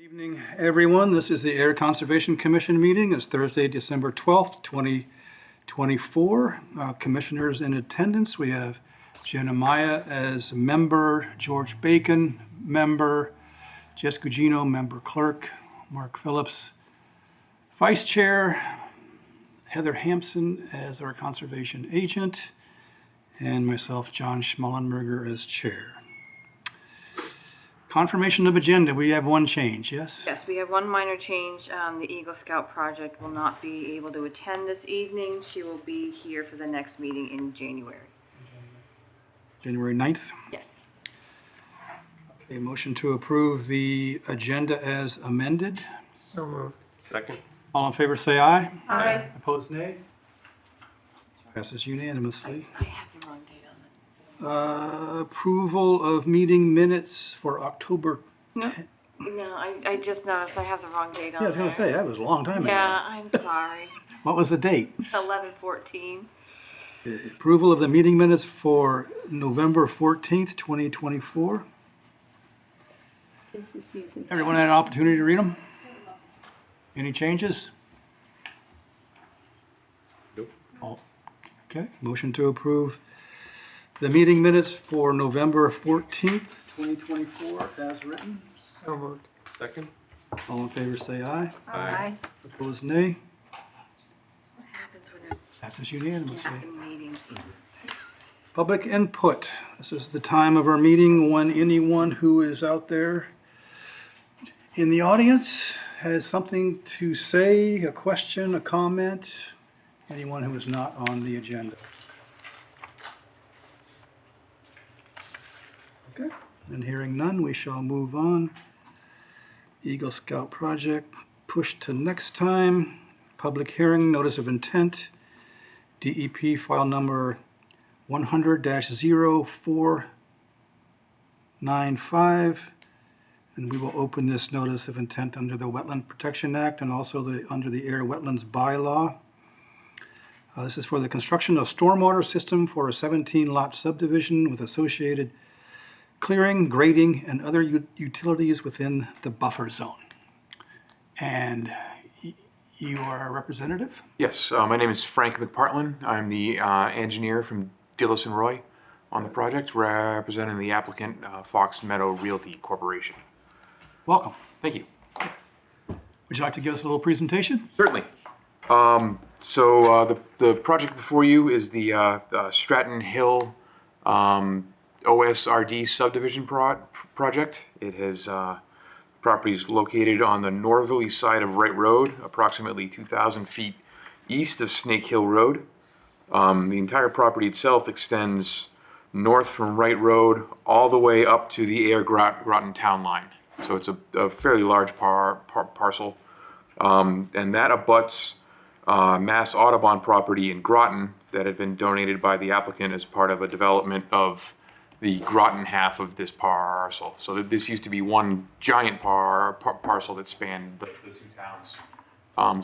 Evening, everyone. This is the Air Conservation Commission meeting. It's Thursday, December 12th, 2024. Commissioners in attendance. We have Jenna as member, George Bacon, member, Jess Gugino, member clerk, Mark Phillips, vice chair, Heather Hampson as our conservation agent, and myself, John Schmallenberger, as chair. Confirmation of agenda, we have one change, yes? Yes, we have one minor change. The Eagle Scout project will not be able to attend this evening. She will be here for the next meeting in January. January 9th? Yes. A motion to approve the agenda as amended. So moved. Second. All in favor say aye. Aye. Opposed nay? Passes unanimously. I have the wrong date on it. Approval of meeting minutes for October. No, I just noticed I have the wrong date on Yeah, I was going to say, that was a long time ago. Yeah, I'm sorry. What was the date? 11/14. Approval of the meeting minutes for November 14th, 2024. Is the season. Everyone had an opportunity to read them? Any changes? Nope. Okay, motion to approve the meeting minutes for November 14th, 2024 as written. So moved. Second. All in favor say aye. Aye. Opposed nay. What happens when there's Passes unanimously. meetings? Public input. This is the time of our meeting when anyone who is out there in the audience has something to say, a question, a comment, anyone who is not on the agenda. Okay, and hearing none, we shall move on. Eagle Scout project pushed to next time. Public hearing, notice of intent, DEP file number 100-0495. And we will open this notice of intent under the Wetland Protection Act and also under the Air Wetlands Bylaw. This is for the construction of stormwater system for a 17-lot subdivision with associated clearing, grading, and other utilities within the buffer zone. And you are a representative? Yes, my name is Frank McPartlin. I'm the engineer from Dillis and Roy on the project, representing the applicant, Fox Meadow Realty Corporation. Welcome. Thank you. Would you like to give us a little presentation? Certainly. The project before you is the Stratton Hill OSRD subdivision project. It has properties located on the northerly side of Wright Road, approximately 2,000 feet east of Snake Hill Road. The entire property itself extends north from Wright Road all the way up to the Ayer Groton town line. So it's a fairly large parcel. And that abuts Mass Audubon property in Groton that had been donated by the applicant as part of a development of the Groton half of this parcel. So this used to be one giant parcel that spanned the two towns.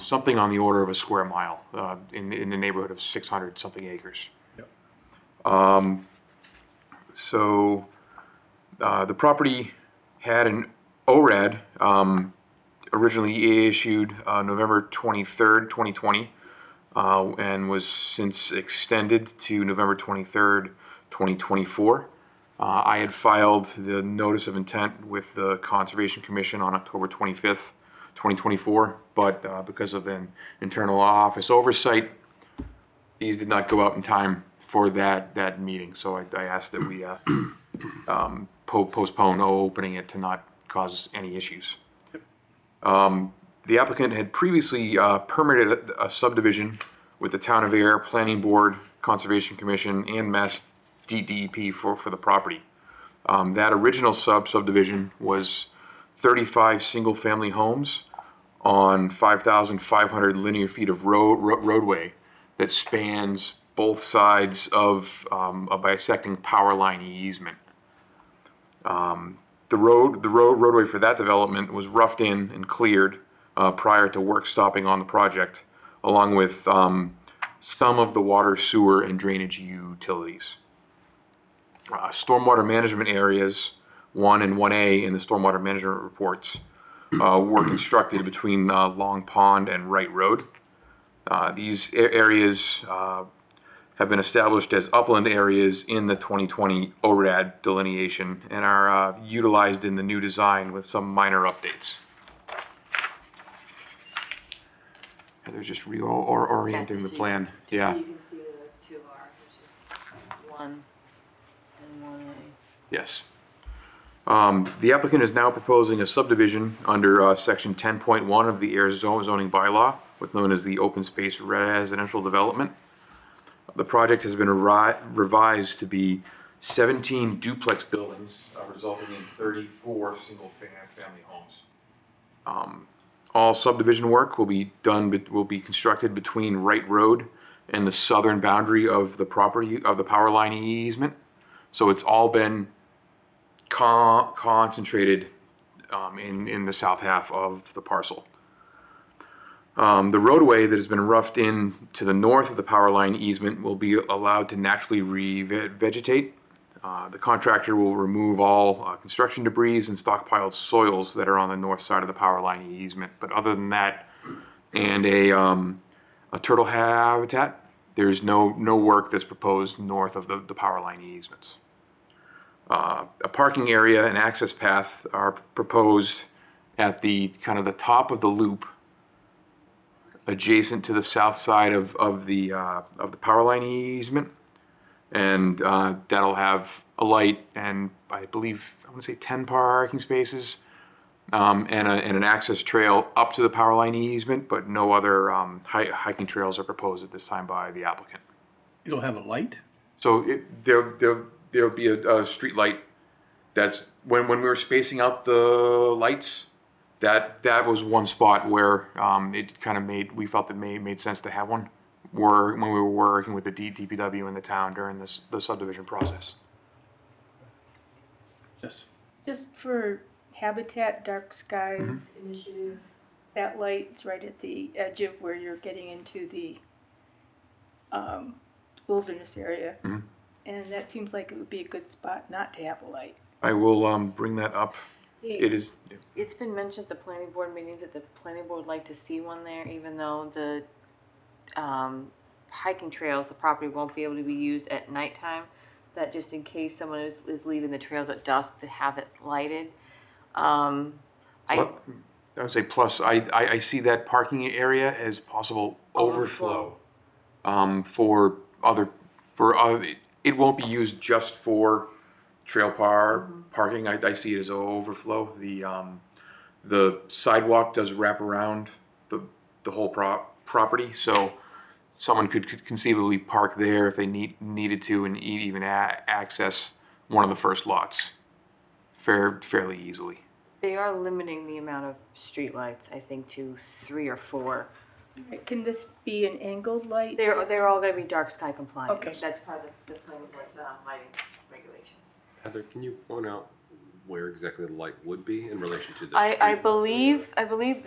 Something on the order of a square mile, in the neighborhood of 600 something acres. Yep. The property had an ORAD originally issued November 23rd, 2020, and was since extended to November 23rd, 2024. I had filed the notice of intent with the Conservation Commission on October 25th, 2024, but because of an internal office oversight, these did not go out in time for that meeting. So I asked that we postpone opening it to not cause any issues. The applicant had previously permitted a subdivision with the Town of Ayer Planning Board, Conservation Commission, and Mass DEP for the property. That original subdivision was 35 single-family homes on 5,500 linear feet of roadway that spans both sides of a bisecting power line easement. The roadway for that development was roughed in and cleared prior to work stopping on the project, along with some of the water, sewer, and drainage utilities. Stormwater management areas 1 and 1A in the stormwater management reports were constructed between Long Pond and Wright Road. These areas have been established as upland areas in the 2020 ORAD delineation and are utilized in the new design with some minor updates. They're just reorienting the plan. Just Yeah. so you can see where those two are, which is 1 and 1A. Yes. The applicant is now proposing a subdivision under section 10.1 of the Ayer zoning bylaw, what's known as the open space residential development. The project has been revised to be 17 duplex buildings, resulting in 34 single-family homes. All subdivision work will be constructed between Wright Road and the southern boundary of the property of the power line easement. So it's all been concentrated in the south half of the parcel. The roadway that has been roughed in to the north of the power line easement will be allowed to naturally revegetate. The contractor will remove all construction debris and stockpiled soils that are on the north side of the power line easement. But other than that, and a turtle habitat, there's no work that's proposed north of the power line easements. A parking area and access path are proposed at the kind of the top of the loop, adjacent to the south side of the power line easement, and that'll have a light and I believe I want to say 10 parking spaces, and an access trail up to the power line easement, but no other hiking trails are proposed at this time by the applicant. It'll have a light? So there'll be a street light. That's when we were spacing out the lights. That was one spot where it kind of we felt it made sense to have one. When we were working with the DPW in the town during the subdivision process. Yes. Just for Habitat Dark Skies Initiative, that light's right at the edge of where you're getting into the wilderness area. And that seems like it would be a good spot not to have a light. I will bring that up. It is. Yeah. It's been mentioned at the planning board meetings that the planning board would like to see one there, even though the hiking trails, the property won't be able to be used at nighttime, that just in case someone is leaving the trails at dusk, to have it lighted. I would say plus, I see that parking area as possible overflow. For other, it won't be used just for trail parking. I see it as overflow. The sidewalk does wrap around the whole property, so someone could conceivably park there if they needed to, and even access one of the first lots fairly easily. They are limiting the amount of streetlights, I think, to 3 or 4. Right, can this be an angled light? They're all going to be dark sky compliant. Okay. That's part of the planning board's lighting regulations. Heather, can you point out where exactly the light would be in relation to the I street? believe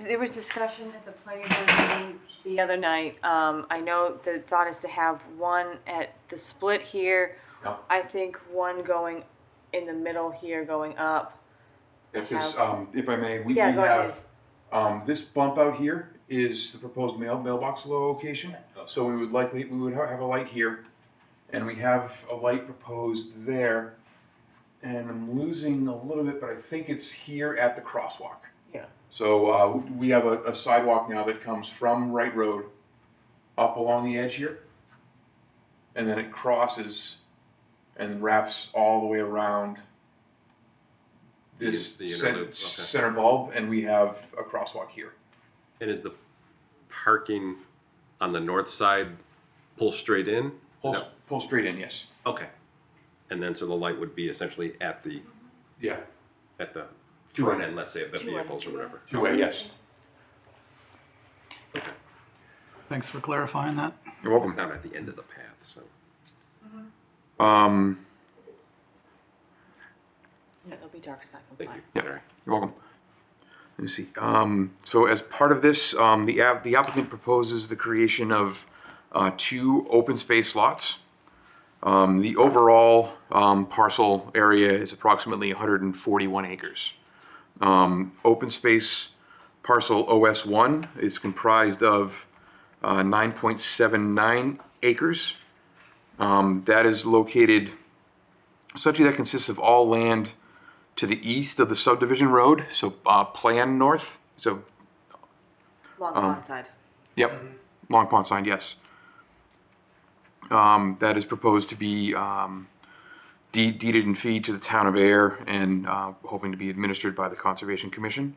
there was discussion at the planning board meeting the other night. I know the thought is to have one at the split here. Yeah. I think one going in the middle here, going up. Because if I may, we Yeah, go have this bump out here is the proposed mailbox location. So we would have a light here, and we have a light proposed there. And I'm losing a little bit, but I think it's here at the crosswalk. Yeah. So we have a sidewalk now that comes from Wright Road up along the edge here, and then it crosses and wraps all the way around this The inner loop, okay. center bulb, and we have a crosswalk here. And is the parking on the north side pull straight in? Pull straight in, yes. Okay. And then so the light would be essentially at the Yeah. front end, let's say, of the vehicles or whatever. Two-way, yes. Thanks for clarifying that. You're It's welcome. not at the end of the path, so. Yeah, they'll be dark sky Thank compliant. you. Yeah. Larry. You're welcome. Let me see. So as part of this, the applicant proposes the creation of 2 open space lots. The overall parcel area is approximately 141 acres. Open space Parcel OS1 is comprised of 9.79 acres. That is located, essentially that consists of all land to the east of the subdivision road, so plan north. So, Long Pond side. yep, Long Pond sign, yes. That is proposed to be deeded in fee to the town of Ayer and hoping to be administered by the Conservation Commission.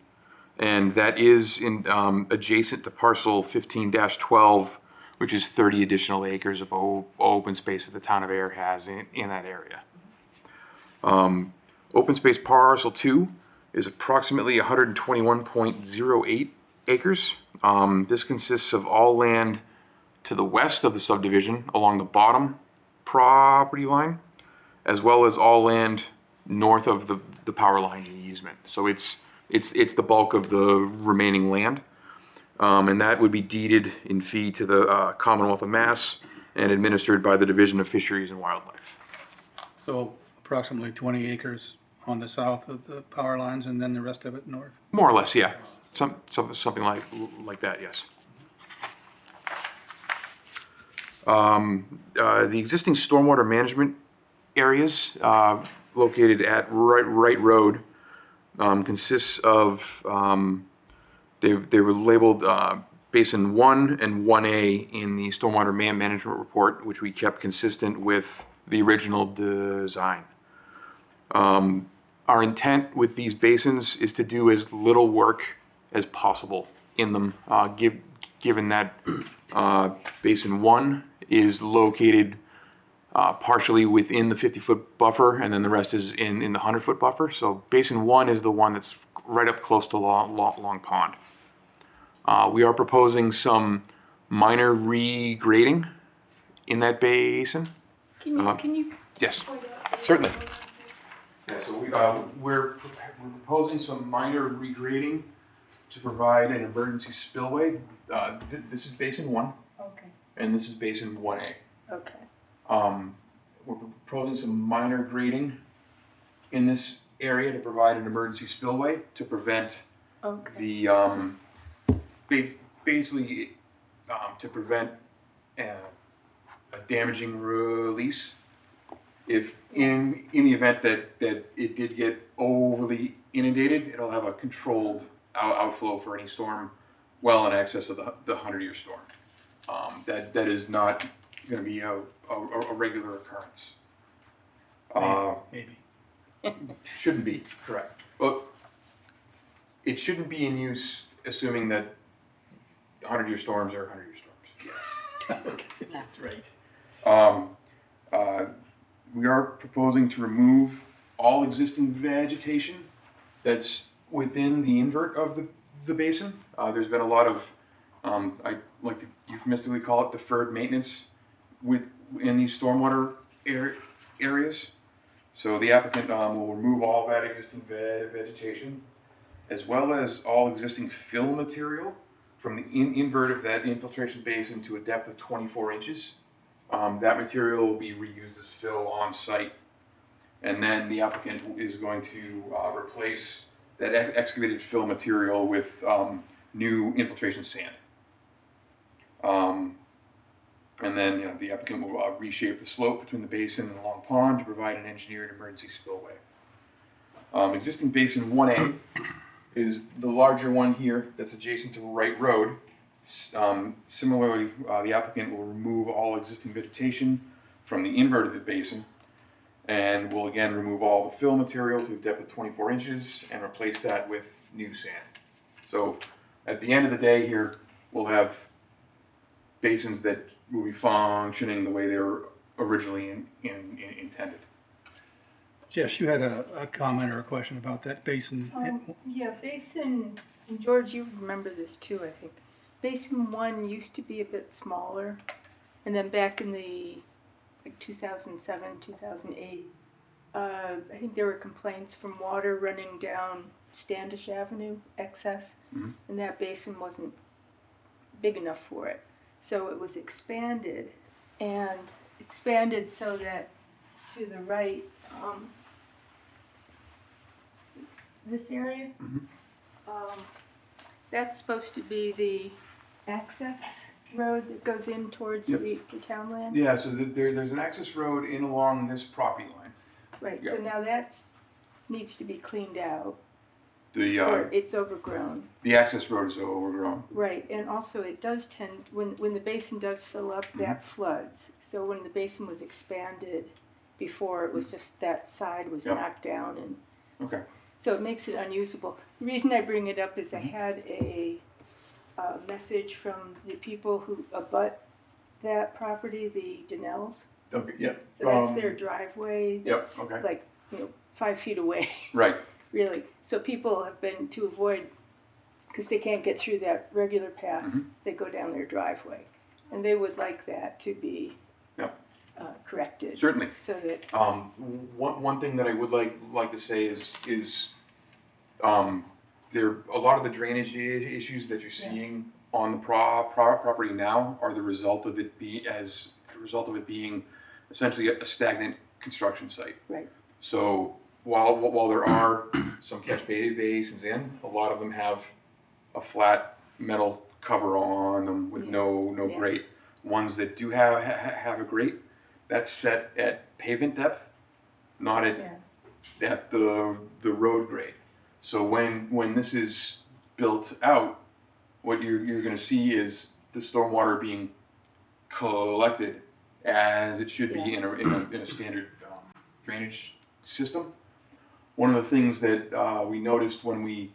And that is in adjacent to parcel 15-12, which is 30 additional acres of open space that the town of Ayer has in that area. Open space parcel 2 is approximately 121.08 acres. This consists of all land to the west of the subdivision along the bottom property line, as well as all land north of the power line easement. So it's the bulk of the remaining land. And that would be deeded in fee to the Commonwealth of Mass and administered by the Division of Fisheries and Wildlife. So approximately 20 acres on the south of the power lines and then the rest of it north. More or less, yeah. Something like that, yes. The existing stormwater management areas located at Wright Road consists of, they were labeled Basin 1 and 1A in the Stormwater Management Report, which we kept consistent with the original design. Our intent with these basins is to do as little work as possible in them, given that Basin 1 is located partially within the 50-foot buffer, and then the rest is in the 100-foot buffer. So Basin 1 is the one that's right up close to Long Pond. We are proposing some minor regrading in that basin. Can you? Yes, point out- certainly. Yeah, so we're proposing some minor regrading to provide an emergency spillway. This is Basin 1, Okay, and this is Basin 1A. okay. We're proposing some minor grading in this area to provide an emergency spillway to prevent Okay. the, basically, to prevent a damaging release. If in the event that it did get overly inundated, it'll have a controlled outflow for any storm well in excess of the 100-year storm. That is not going to be a regular occurrence. Maybe. Shouldn't be, correct. But it shouldn't be in use assuming that 100-year storms are 100-year storms. Yes. Okay, that's right. We are proposing to remove all existing vegetation that's within the invert of the basin. There's been a lot of, I like to euphemistically call it deferred maintenance in these stormwater areas. So the applicant will remove all that existing vegetation, as well as all existing fill material from the invert of that infiltration basin to a depth of 24 inches. That material will be reused as fill on site. And then the applicant is going to replace that excavated fill material with new infiltration sand. And then the applicant will reshape the slope between the basin and the Long Pond to provide an engineered emergency spillway. Existing Basin 1A is the larger one here that's adjacent to Wright Road. Similarly, the applicant will remove all existing vegetation from the invert of the basin and will again remove all the fill material to a depth of 24 inches and replace that with new sand. So at the end of the day here, we'll have basins that will be functioning the way they were originally intended. Jess, you had a comment or a question about that basin. Yeah, Basin, and George, you remember this too, I think. Basin 1 used to be a bit smaller, and then back in the, 2007, 2008, I think there were complaints from water running down Standish Avenue, excess, and that basin wasn't big enough for it. So it was expanded so that to the right, this area, that's supposed to be the access road that goes in towards Yep. the townland? Yeah, so there's an access road in along this property line. Right, so Yep. now that's, needs to be cleaned out, The, or it's overgrown. the access road is overgrown. Right, and also it does tend, when the basin does fill up, that floods. So when the basin was expanded before, it was just that side was Yep. knocked down, and Okay. so it makes it unusable. The reason I bring it up is I had a message from the people who abut that property, the Donnells. Okay, yep. So that's their driveway. Yep, That's okay. like, 5 feet away. Right. Really. So people have been, to avoid, because they can't get through that regular path, they go down their driveway. And they would like that to be Yep. Corrected. Certainly. So that, One thing that I would like to say is there a lot of the drainage issues that you're seeing on the property now are the result of it being essentially a stagnant construction site. right, So while there are some catch basins in, a lot of them have a flat metal cover on them with no Yeah. grate. Ones that do have a grate, that's set at pavement depth, not at the road grade. So when this is built out, what you're going to see is the stormwater being collected as it should be in a standard drainage system. One of the things that we noticed when we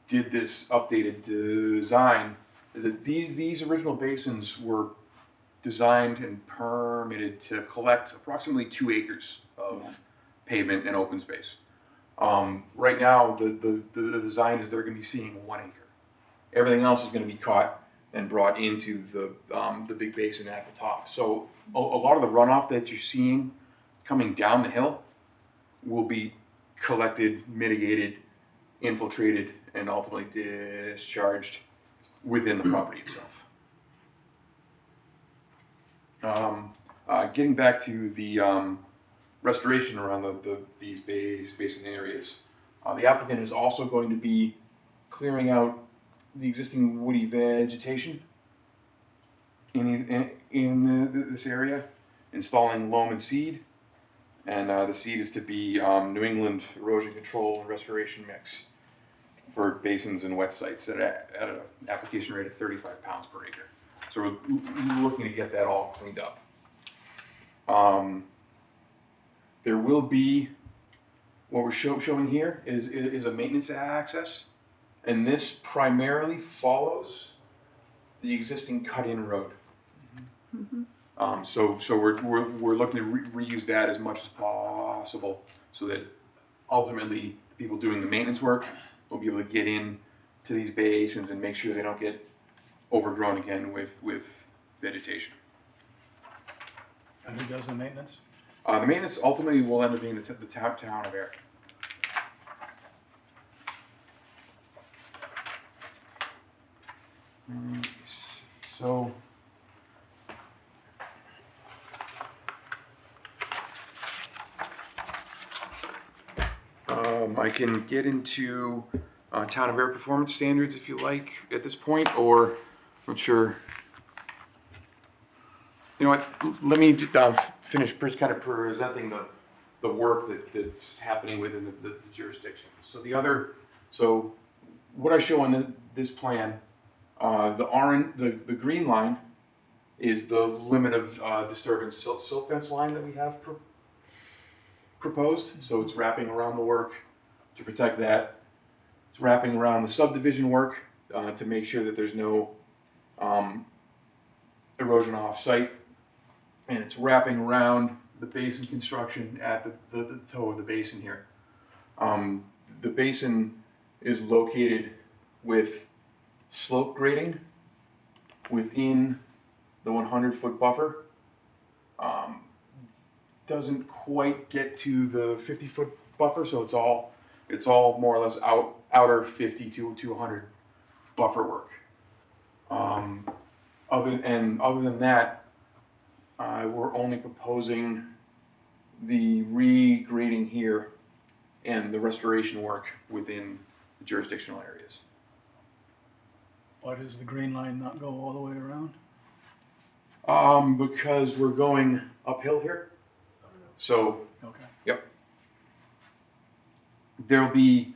did this updated design is that these original basins were designed and permitted to collect approximately 2 acres of pavement and open space. Right now, the design is they're going to be seeing 1 acre. Everything else is going to be caught and brought into the big basin at the top. So a lot of the runoff that you're seeing coming down the hill will be collected, mitigated, infiltrated, and ultimately discharged within the property itself. Getting back to the restoration around these basin areas, the applicant is also going to be clearing out the existing woody vegetation in this area, installing loam and seed, and the seed is to be New England erosion control and restoration mix for basins and wet sites at an application rate of 35 pounds per acre. So we're looking to get that all cleaned up. There will be, what we're showing here is a maintenance access, and this primarily follows the existing cut-in road. So we're looking to reuse that as much as possible, so that ultimately the people doing the maintenance work will be able to get in to these basins and make sure they don't get overgrown again with vegetation. And who does the maintenance? The maintenance ultimately will end up being the town of Ayer. So I can get into town of Ayer performance standards if you like at this point, or I'm not sure. You know what? Let me finish kind of presenting the work that's happening within the jurisdiction. So what I show on this plan, the green line is the limit of disturbance silt fence line that we have proposed. So it's wrapping around the work to protect that. It's wrapping around the subdivision work to make sure that there's no erosion off site. And it's wrapping around the basin construction at the toe of the basin here. The basin is located with slope grading within the 100-foot buffer. Doesn't quite get to the 50-foot buffer, so it's all more or less outer 50 to 100 buffer work. Other than that, we're only proposing the regrading here and the restoration work within the jurisdictional areas. Why does the green line not go all the way around? Because we're going uphill here. So, Okay. yep. There'll be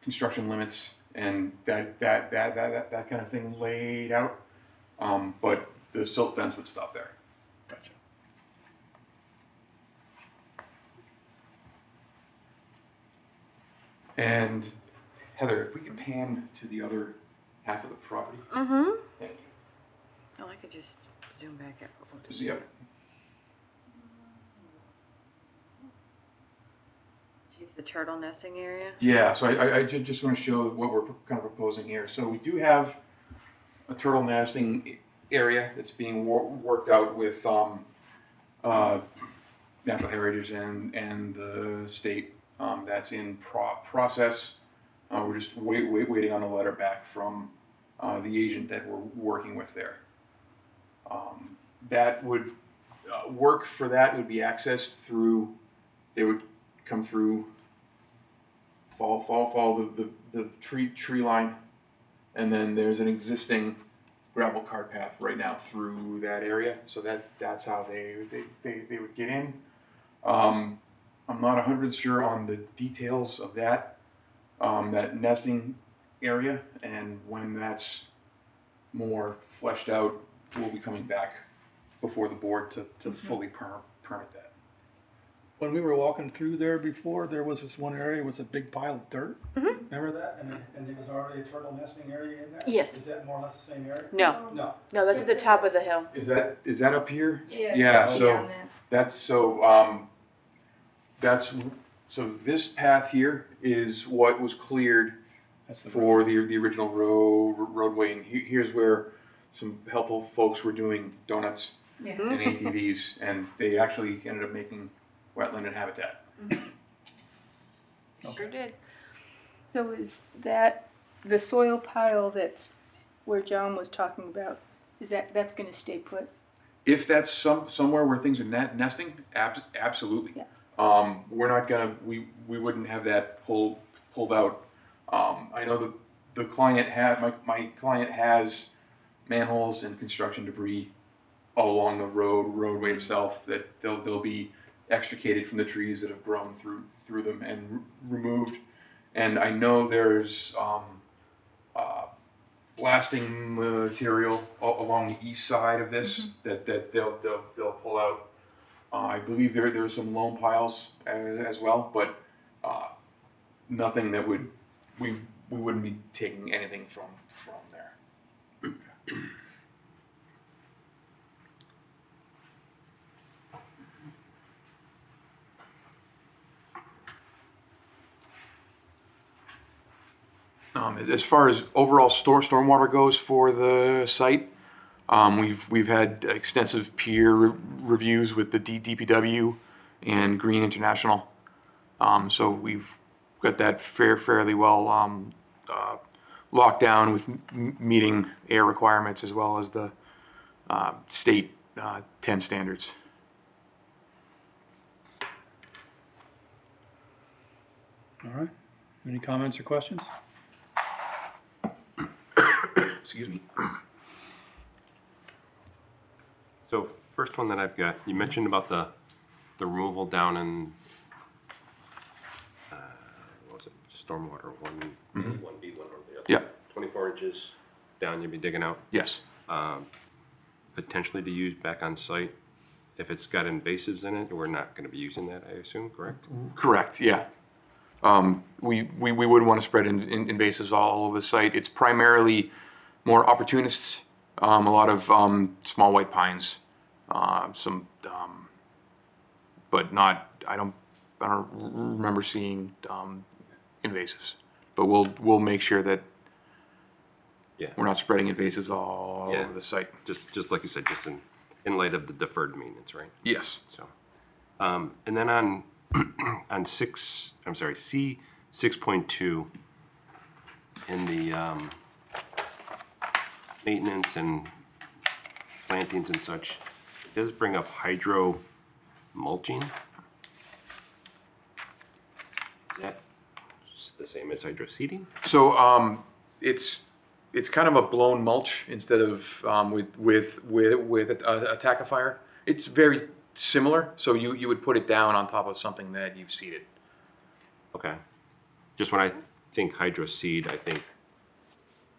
construction limits and that kind of thing laid out. But the silt fence would stop there. Gotcha. And Heather, if we could pan to the other half of the property. Mm-hmm. Thank Oh, I could just zoom back up. you. Yep. It's the turtle nesting area. Yeah, so I just want to show what we're kind of proposing here. So we do have a turtle nesting area that's being worked out with natural heritage and the state. That's in process. We're just waiting on a letter back from the agent that we're working with there. That would work for that would be accessed through. They would come through. Follow the tree line, and then there's an existing gravel cart path right now through that area. So that's how they would get in. I'm not 100% sure on the details of that nesting area, and when that's more fleshed out, we'll be coming back before the board to fully permit that. When we were walking through there before, there was this one area with a big pile of dirt. Mm-hmm. Remember that? And there was already a turtle nesting area in there? Yes. Is that more or less the same area? No. No. No, that's at the top of the hill. Is that up here? Yeah. Yeah, just so beyond that. so this path here is what was cleared That's the for the original roadway, and here's where some helpful folks were doing donuts Yeah. and ATVs, and they actually ended up making wetland and habitat. Sure did. So is that the soil pile that's where John was talking about? That's going to stay put? If that's somewhere where things are nesting, absolutely. Yeah. We're not gonna, we wouldn't have that pulled out. I know the client my client has manholes and construction debris all along the roadway itself that they'll be extricated from the trees that have grown through them and removed. And I know there's blasting material along the east side of this that they'll pull out. I believe there's some loam piles as well, but nothing that we wouldn't be taking anything from there. As far as overall stormwater goes for the site, we've had extensive peer reviews with the DPW and Green International, so we've got that fairly well locked down with meeting air requirements as well as the state 10 standards. All right. Any comments or questions? Excuse me. So first one that I've got, you mentioned about the removal down in, what was it, stormwater, one B, one or the other. Yeah. 24 inches down you'll be digging out, Yes. potentially to use back on site. If it's got invasives in it, we're not gonna be using that, I assume, correct? Correct, yeah. We wouldn't want to spread invasives all over the site. It's primarily more opportunists, a lot of small white pines, some, but not. I don't remember seeing invasives. But we'll make sure that we're not spreading invasives all over the site. Just like you said, just in light of the deferred maintenance, right? Yes. So, and then on C 6.2 in the maintenance and plantings and such, it does bring up hydro mulching. Is that the same as hydro seeding? So it's it's kind of a blown mulch instead of with a tackifier. It's very similar, so you would put it down on top of something that you've seeded. Okay. Just when I think hydro seed, I think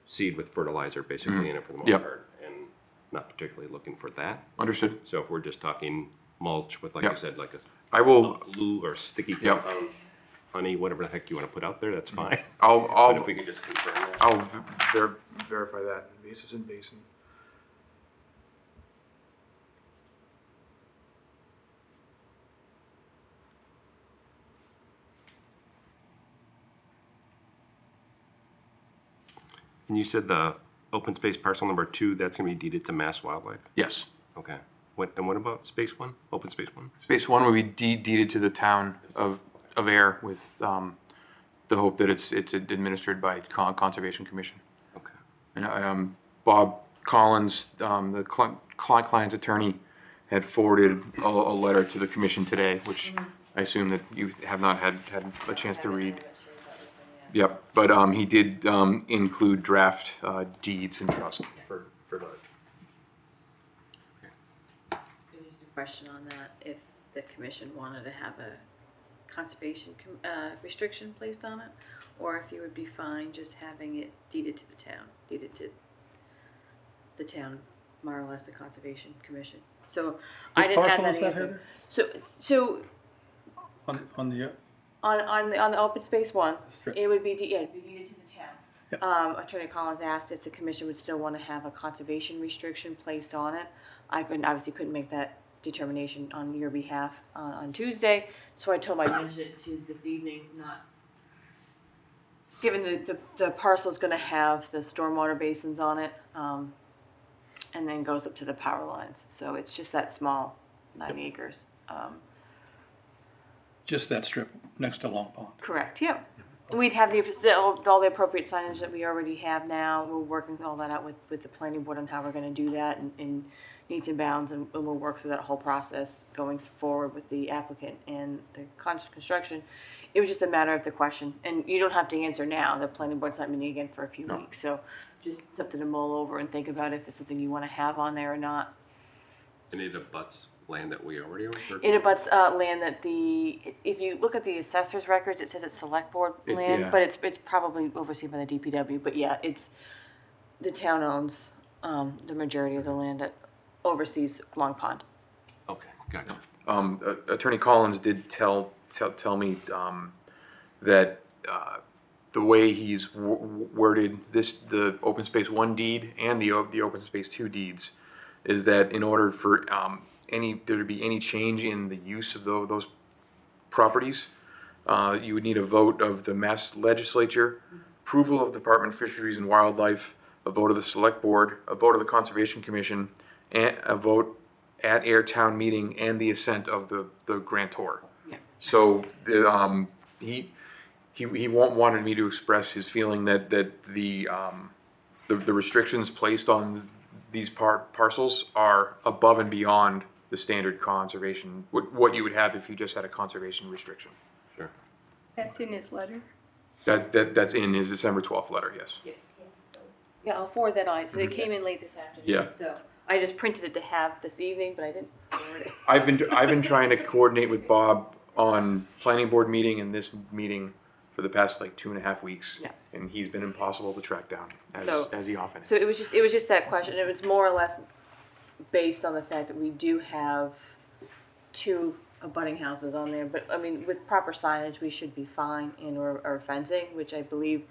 seed with fertilizer basically in it for the most Yep. part, and not particularly looking for that. Understood. So if we're just talking mulch with, like Yep. you said, like a I will. glue or sticky Yep. compound, honey, whatever the heck you want to put out there, that's fine. I'll But if we could just confirm that. I'll verify that. Basis and basin. And you said the open space parcel number 2, that's going to be deeded to Mass Wildlife? Yes. Okay. What about space 1? Open space 1? Space 1 will be deeded to the town of Ayer with the hope that it's administered by Conservation Commission. Okay. And Bob Collins, the client's attorney, had forwarded a letter to the commission today, which I assume that you have not had a chance to read. Yep, but he did include draft deeds and trust for the. There's just a question on that, if the commission wanted to have a conservation restriction placed on it, or if you would be fine just having it deeded to the town, more or less the Conservation Commission. So I Which didn't have parcel that is that, answer. Heather? So On the, on the open space one, Strip. it would be, it'd be deeded to the town. Yep. Attorney Collins asked if the commission would still want to have a conservation restriction placed on it. I couldn't make that determination on your behalf on Tuesday, so I told him I'd mention it to this evening, not, given the parcel's gonna have the stormwater basins on it, and then goes up to the power lines, so it's just that small, 9 acres. just that strip next to Long Pond. Correct, yeah. We'd have all the appropriate signage that we already have now. We're working all that out with the planning board on how we're gonna do that in needs and bounds, and we'll work through that whole process going forward with the applicant and the construction. It was just a matter of the question, and you don't have to answer now. The planning board's not meeting again for a few weeks, so just something to mull over and think about if it's something you wanna have on there or not. And it abuts land that we already own? Or- It abuts land that if you look at the assessor's records, it says it's select board land, yeah. but it's probably overseen by the DPW. But yeah, the town owns the majority of the land that oversees Long Pond. Okay, got it. Attorney Collins did tell me that the way he's worded the open space 1 deed and the open space 2 deeds, is that in order for there to be any change in the use of those properties, you would need a vote of the Mass Legislature, approval of Department of Fisheries and Wildlife, a vote of the Select Board, a vote of the Conservation Commission, and a vote at Ayer Town Meeting, and the assent of the grantor. Yeah. So he wanted me to express his feeling that the restrictions placed on these parcels are above and beyond the standard conservation, what you would have if you just had a conservation restriction. Sure. That's in his letter. That's in his December 12th letter, yes. Yes. Yeah, I'll forward that on. So it came in late this afternoon. Yeah. So I just printed it to have this evening, but I didn't forward it. I've been trying to coordinate with Bob on planning board meeting and this meeting for the past like 2.5 weeks. Yeah. And he's been impossible to track down, as he often is. So it was just that question. It was more or less based on the fact that we do have 2 abutting houses on there, but I mean, with proper signage, we should be fine, and or fencing, which I believe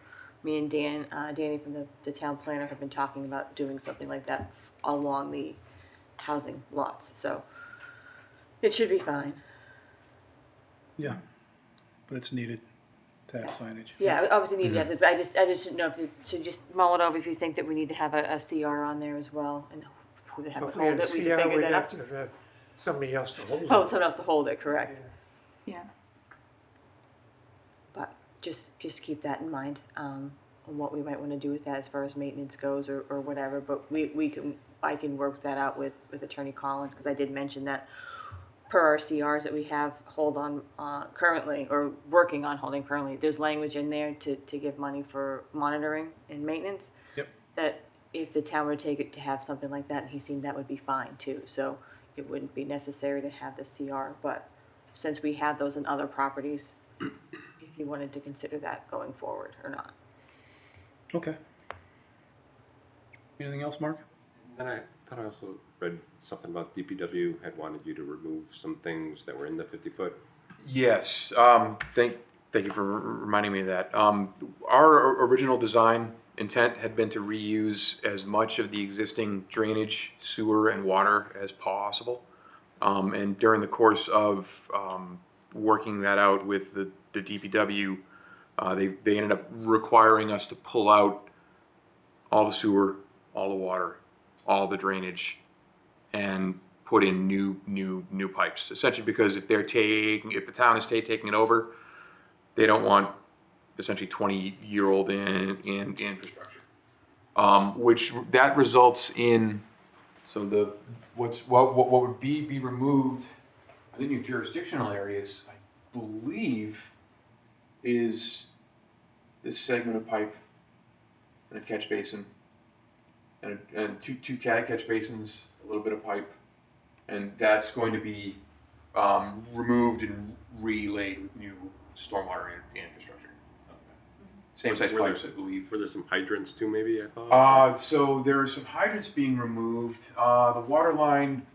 me and Danny from the town planner have been talking about doing something like that along the housing lots, so it should be fine. Yeah, but it's needed to have signage. Yeah, obviously needed, yes, but I just didn't know to just mull it over if you think that we need to have a CR on there as well, and who the heck would If we had hold a it, we CR, can figure we'd that have out. to have somebody else to hold it. Oh, someone else to hold it, correct. Yeah. But just keep that in mind, on what we might want to do with that as far as maintenance goes or whatever, but I can work that out with Attorney Collins, because I did mention that per our CRs that we have hold on currently, or working on holding currently, there's language in there to give money for monitoring and maintenance. Yep. that if the town were to take it to have something like that, he seemed that would be fine too, so it wouldn't be necessary to have the CR, but since we have those in other properties, if you wanted to consider that going forward or not. Okay. Anything else, Mark? Then I thought I also read something about DPW had wanted you to remove some things that were in the 50-foot. Yes, thank you for reminding me of that. Our original design intent had been to reuse as much of the existing drainage, sewer, and water as possible. And during the course of working that out with the DPW, they ended up requiring us to pull out all the sewer, all the water, all the drainage, and put in new pipes. Essentially, because if the town is taking it over, they don't want essentially 20-year-old infrastructure, which that results in. So what would be removed in the new jurisdictional areas, I believe, is this segment of pipe and a catch basin, and two catch basins, a little bit of pipe, and that's going to be removed and relaid with new stormwater infrastructure. Same size pipes, I believe. Were there some hydrants too, maybe, I thought? So there are some hydrants being removed. The water line.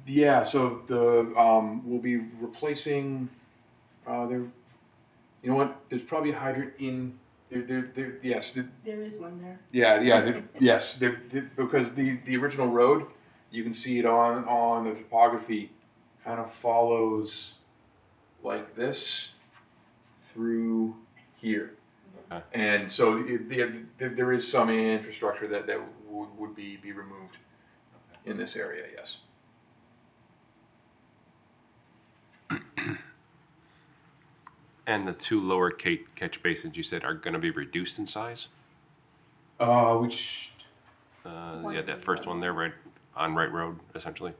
Yeah, so we'll be replacing. You know what? There's probably a hydrant in there. Yes. There is one there. Yeah. Yes. Because the original road, you can see it on the topography, kind of follows like this through here. Okay. And so there is some infrastructure that would be removed in this area, yes. And the two lower catch basins you said are going to be reduced in size? Which, Yeah, that first one there, right on Wright Road, essentially.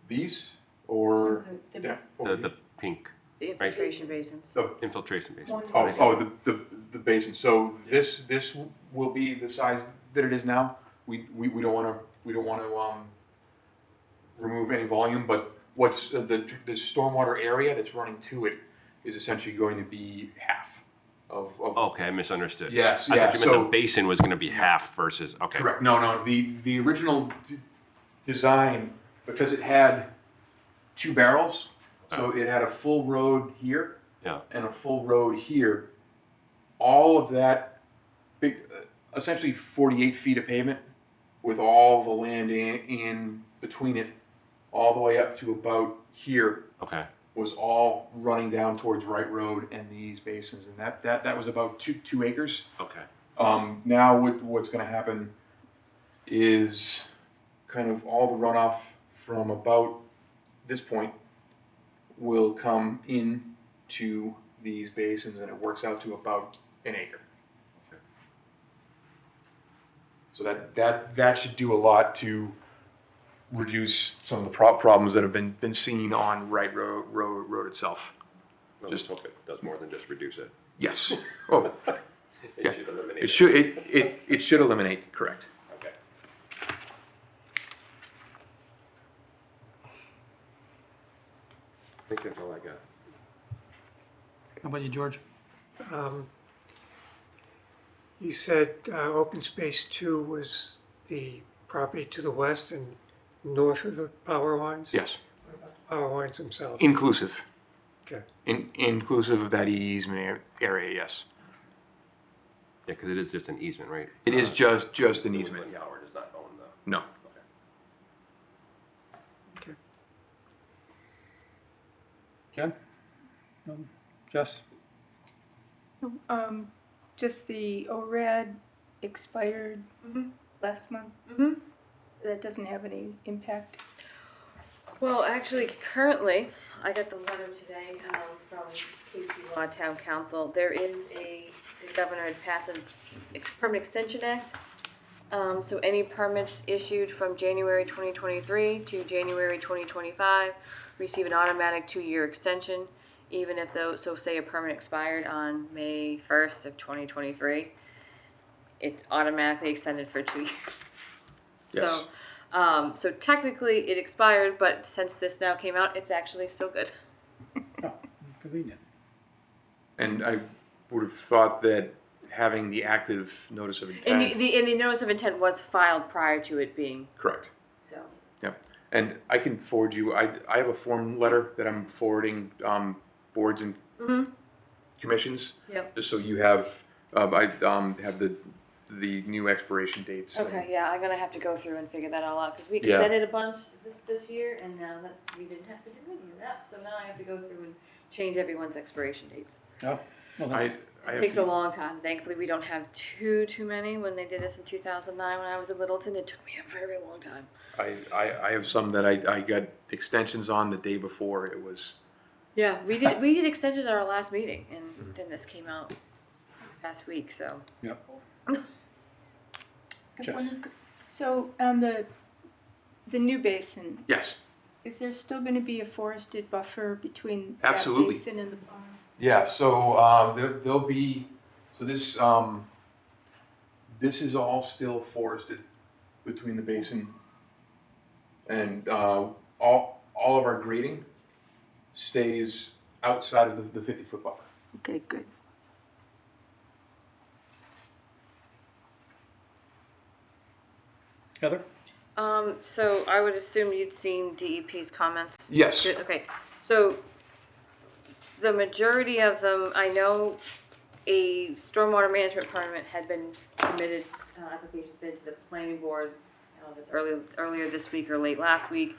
these or The- yeah, The pink The infiltration basins. infiltration basin. One- the basin. So this will be the size that it is now. We don't want to remove any volume, but what's the stormwater area that's running to it is essentially going to be half of. Okay, I misunderstood. Yes, I yeah. thought you meant the basin was going to be half versus, okay. Correct. No. The original design, because it had two barrels, so it had a full road here Yeah. and a full road here. All of that, big, essentially 48 feet of pavement with all the land in between it, all the way up to about here, Okay. was all running down towards Wright Road and these basins, and that was about two acres. Okay. Now what's going to happen is kind of all the runoff from about this point will come in to these basins, and it works out to about an acre. Okay. So that should do a lot to reduce some of the problems that have been seen on Wright Road itself. Well, Just- just hope it does more than just reduce it. Yes. Oh, It yeah. should eliminate it should it should eliminate. Correct. Okay. I think that's all I got. How about you, George? You said open space 2 was the property to the west and north of the power lines? Yes. Power lines themselves? Inclusive. Okay. Inclusive of that area. Yes. Yeah, because it is just an easement, right? It is just an easement. Woodland Power does not own the. No. Okay. Jen? Jess? Just the ORAD expired Mhm. last month. Mm-hmm. That doesn't have any impact. Well, actually, currently, I got the letter today from KP Law Town Council. There is the governor had passed a permit extension act. So any permits issued from January 2023 to January 2025 receive an automatic 2-year extension, even if those, so say a permit expired on May 1st of 2023. it's automatically extended for 2 years. Yes. So technically it expired, but since this now came out, it's actually still good. Oh, convenient. And I would have thought that having the active notice of And intent. the notice of intent was filed prior to it being, Correct. so. Yep. And I can forward you, I have a form letter that I'm forwarding boards and Mm-hmm. commissions. Yep. Just so you have, I have the new expiration dates. Okay, yeah, I'm gonna have to go through and figure that all out, because we Yeah. extended a bunch this year, and now that we didn't have to do any of that, so now I have to go through and change everyone's expiration dates. Oh, well, I that's, It takes a long time. Thankfully, we don't have too many. When they did this in 2009, when I was in Littleton, it took me a very long time. I have some that I got extensions on the day before. It was, Yeah, we did extensions at our last meeting, and then this came out this past week, so. yep. One of- So on the new basin, yes. is there still going to be a forested buffer between Absolutely. that basin and the pond? Yeah, so there'll be, so this is all still forested between the basin and all of our grading stays outside of the 50-foot buffer. Okay, good. Heather? So I would assume you'd seen DEP's comments? Yes. Good, okay, so the majority of them, I know a stormwater management permit had been submitted, application's been to the planning board, this earlier this week or late last week.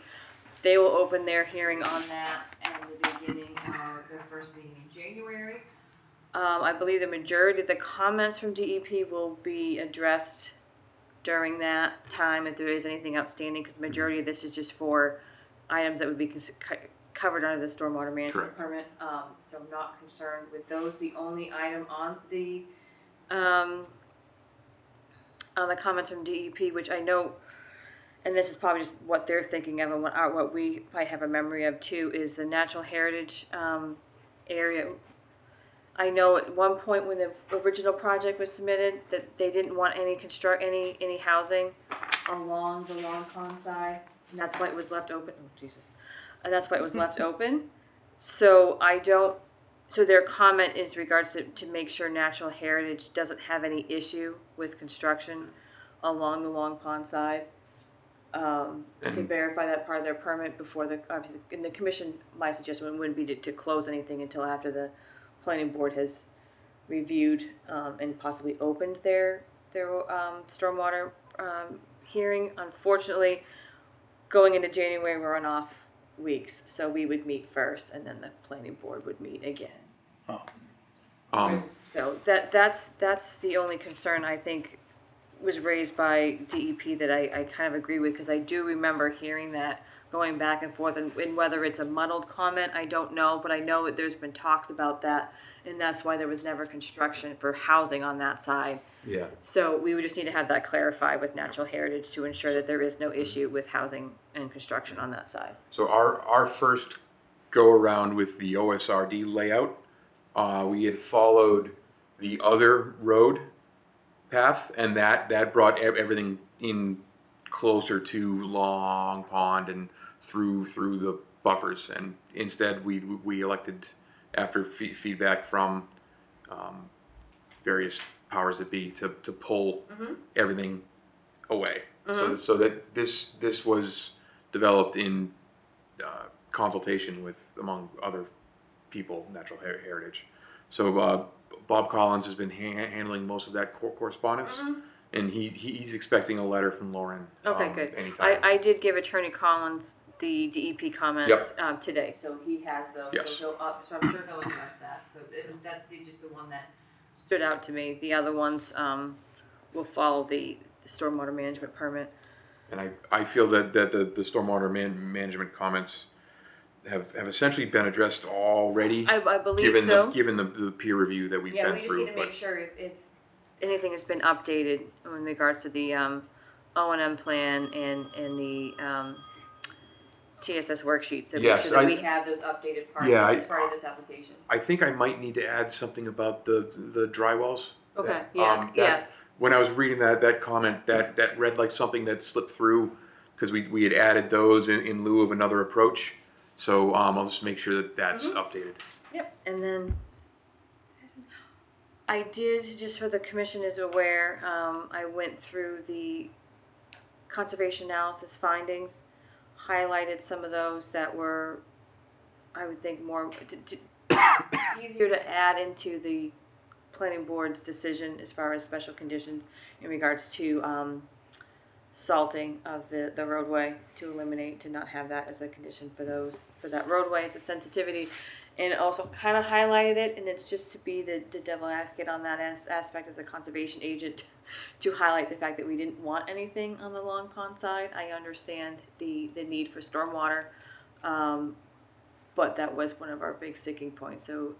They will open their hearing on that at the beginning of their first meeting in January. I believe the majority of the comments from DEP will be addressed during that time if there is anything outstanding, because the majority of this is just for items that would be covered under the stormwater management Correct. permit. So I'm not concerned with those. The only item on the comments from DEP, which I know, and this is probably just what they're thinking of and what we might have a memory of too, is the natural heritage area. I know at one point when the original project was submitted that they didn't want any housing along the Long Pond side, and that's why it was left open. Oh Jesus, and that's why it was left open. So so their comment is regards to make sure natural heritage doesn't have any issue with construction along the Long Pond side. To verify that part of their permit before obviously, in the commission, my suggestion wouldn't be to close anything until after the planning board has reviewed and possibly opened their stormwater hearing. Unfortunately, going into January, we're on off weeks, so we would meet first, and then the planning board would meet again. Oh, So that's the only concern I think was raised by DEP that I kind of agree with, because I do remember hearing that going back and forth, and whether it's a muddled comment, I don't know, but I know that there's been talks about that, and that's why there was never construction for housing on that side. Yeah. So we would just need to have that clarified with Natural Heritage to ensure that there is no issue with housing and construction on that side. So our first go around with the OSRD layout, we had followed the other road path, and that brought everything in closer to Long Pond and through the buffers. And instead, we elected, after feedback from various powers that be, to pull everything away. So that this was developed in consultation with, among other people, Natural Heritage. So Bob Collins has been handling most of that correspondence, and he's expecting a letter from Lauren. Okay, good. Anytime. I did give Attorney Collins the DEP comments today, so he has those. Yes. So I'm sure he'll address that. So that's just the one that stood out to me. The other ones will follow the stormwater management permit. And I feel that the stormwater management comments have essentially been addressed already. I believe Given the peer review that we've been we just through. need to make sure if anything has been updated in regards to the O&M plan and the TSS worksheet. So make sure that we have those updated parts as part of this application. I think I might need to add something about the dry wells. Okay, That when I was reading that comment, that read like something that slipped through, because we had added those in lieu of another approach. So, I'll just make sure that that's updated. Yep, and then I did, just so the commission is aware, I went through the conservation analysis findings, highlighted some of those that were, I would think, more, easier to add into the planning board's decision as far as special conditions in regards to salting of the roadway, to eliminate, to not have that as a condition for that roadway. It's a sensitivity, and also kind of highlighted it, and it's just to be the devil advocate on that aspect as a conservation agent, to highlight the fact that we didn't want anything on the Long Pond side. I understand the need for stormwater, but that was one of our big sticking points. So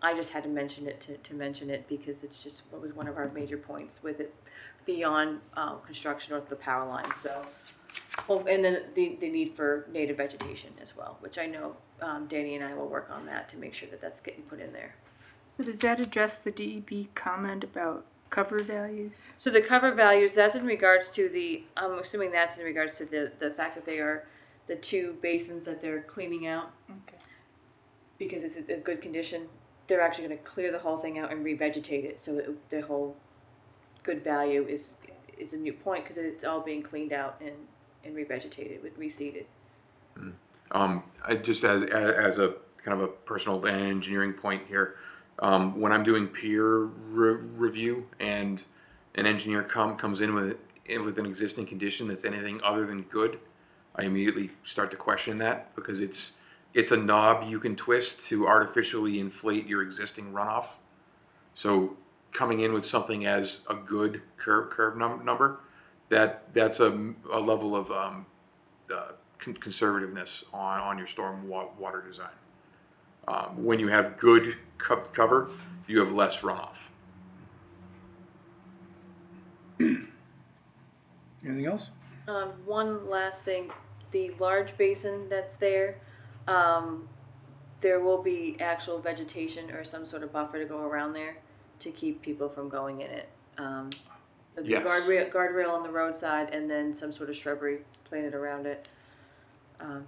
I just had to mention it to mention it, because it's just, it was one of our major points with it beyond construction of the power line. So, well, and then the need for native vegetation as well, which I know Danny and I will work on that to make sure that that's getting put in there. So does that address the DEP comment about cover values? So the cover values, that's in regards to the, I'm assuming that's in regards to the fact that they are the two basins that they're cleaning out. Okay. Because it's in good condition. They're actually going to clear the whole thing out and revegetate it, so that the whole good value is a new point, because it's all being cleaned out and revegetated, reseeded. I just as a kind of a personal engineering point here, when I'm doing peer review and an engineer comes in with an existing condition that's anything other than good, I immediately start to question that, because it's a knob you can twist to artificially inflate your existing runoff. So coming in with something as a good curve number, that's a level of conservativeness on your storm water design. When you have good cover, you have less runoff. Anything else? One last thing, the large basin that's there, there will be actual vegetation or some sort of buffer to go around there to keep people from going in it. The Yes. guardrail on the roadside, and then some sort of shrubbery planted around it,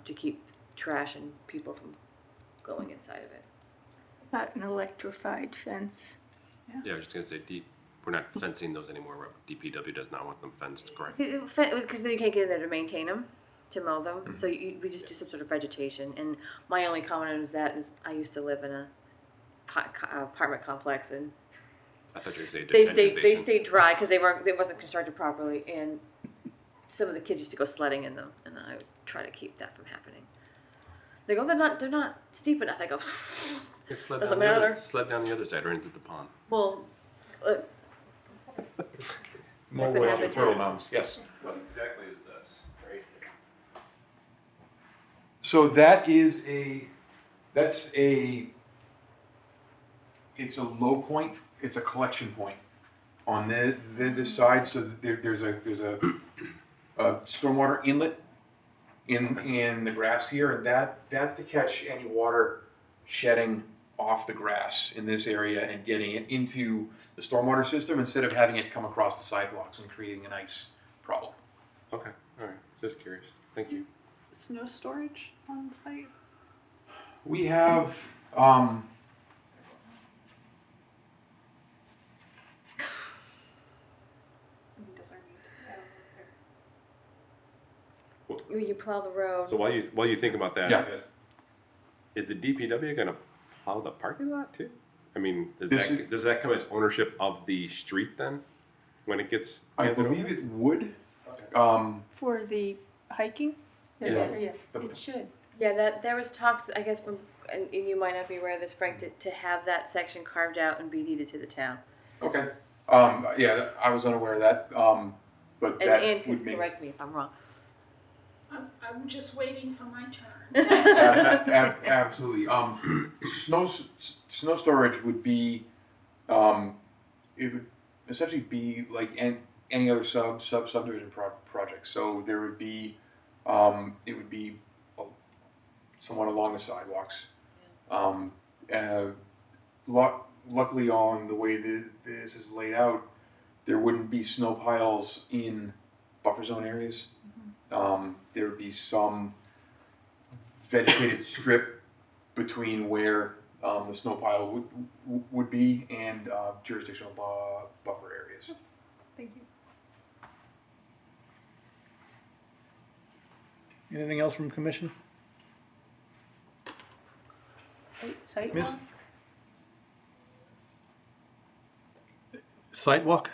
to keep trash and people from going inside of it. About an electrified fence. Yeah, I was just gonna say, we're not fencing those anymore. DPW does not want them fenced, correct? Because then you can't get in there to maintain them, to mow them. So we just do some sort of vegetation. And my only comment is I used to live in a apartment complex, and I thought you were gonna say they detention basin. stayed dry because it wasn't constructed properly, and some of the kids used to go sledding in them, and I would try to keep that from happening. They go, they're not steep enough. I go, Just sled doesn't down the other- matter. Sled down the other side or into the pond. Well, More could with happen your too. turtle mounds, yes. What exactly is this, right here? So it's a low point, it's a collection point on this side. So there's a stormwater inlet in the grass here, and that's to catch any water shedding off the grass in this area and getting it into the stormwater system, instead of having it come across the sidewalks and creating an ice problem. Okay, all right, just curious. Thank you. Snow storage on site? We have, Does our need to you plow the road. So while you think about that, Yeah. is the DPW gonna plow the parking lot too? I mean, This does that come as ownership of the street then, when it gets? I handed believe over? it would. For the hiking? Yeah. It should. Yeah, there was talks, I guess, and you might not be aware of this, Frank, to have that section carved out and be deeded to the town. Okay. Yeah, I was unaware of that. But And that Ann would can make correct me if I'm wrong. I'm just waiting for my turn. absolutely. Snow storage would be, it would essentially be like any other subdivision project. So there would be, it would be somewhat along the sidewalks. Luckily, on the way this is laid out, there wouldn't be snow piles in buffer zone areas. There would be some vegetated strip between where the snow pile would be and jurisdictional buffer areas. Thank you. Anything else from commission? Miss- Sidewalk? Sidewalk?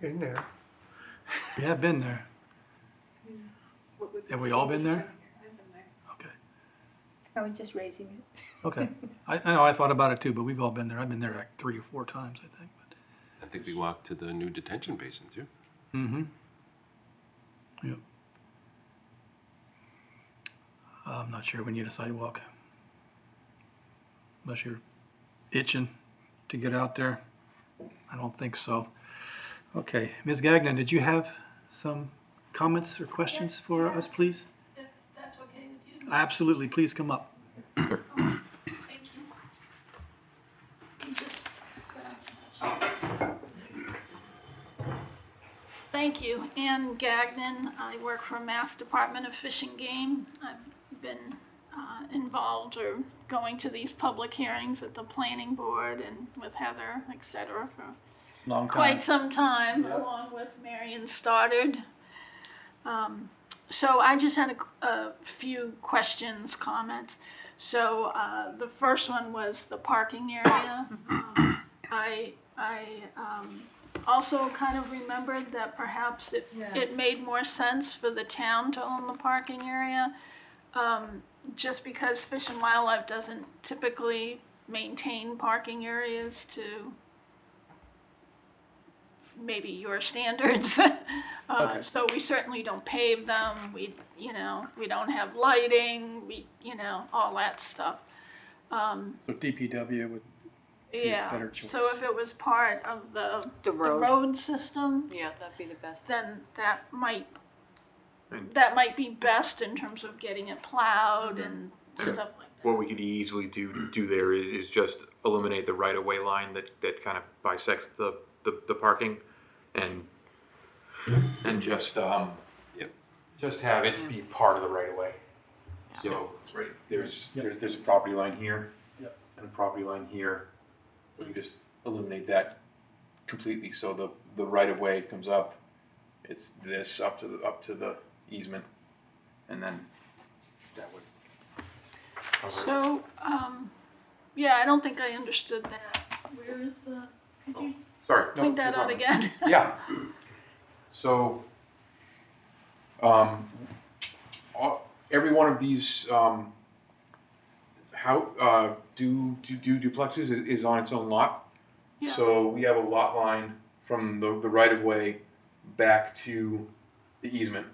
In there. We have been there. What would Have be we all been there? safest I've been there. Okay. I was just raising it. Okay. I know, I thought about it too, but we've all been there. I've been there like 3 or 4 times, I think. I think we walked to the new detention basin too. Mm-hmm. Yep. I'm not sure we need a sidewalk. Unless you're itching to get out there. I don't think so. Okay, Ms. Gagnon, did you have some comments or questions for us, please? If that's okay with you. Absolutely, please come up. Thank you. Thank you. Ann Gagnon. I work for Mass Department of Fish and Game. I've been involved or going to these public hearings at the planning board and with Heather, et cetera, for Long quite some time, Yep. along with Marion Stoddard. So I just had a few questions, comments. So the first one was the parking area. I also kind of remembered that perhaps it made more sense for the town to own the parking area, just because Fish and Wildlife doesn't typically maintain parking areas to maybe your standards. Okay. So we certainly don't pave them. We don't have lighting. All that stuff. So DPW would be a Yeah. better choice. So if it was part of the The road. road system, Yeah, that'd be the best. then that might And- be best in terms of getting it plowed and stuff like that. What we could easily do there is just eliminate the right-of-way line that kind of bisects the parking and just Yep. just have it be part of the right-of-way. So there's a property line here Yep. and a property line here. We can just eliminate that completely. So the right-of-way comes up. It's this up to the easement, and then that would cover it. So, yeah, I don't think I understood that. Where is could you Sorry. no point that out problem. again? Yeah. So, every one of these duplexes is on its own lot. Yeah. So we have a lot line from the right of way back to the easement,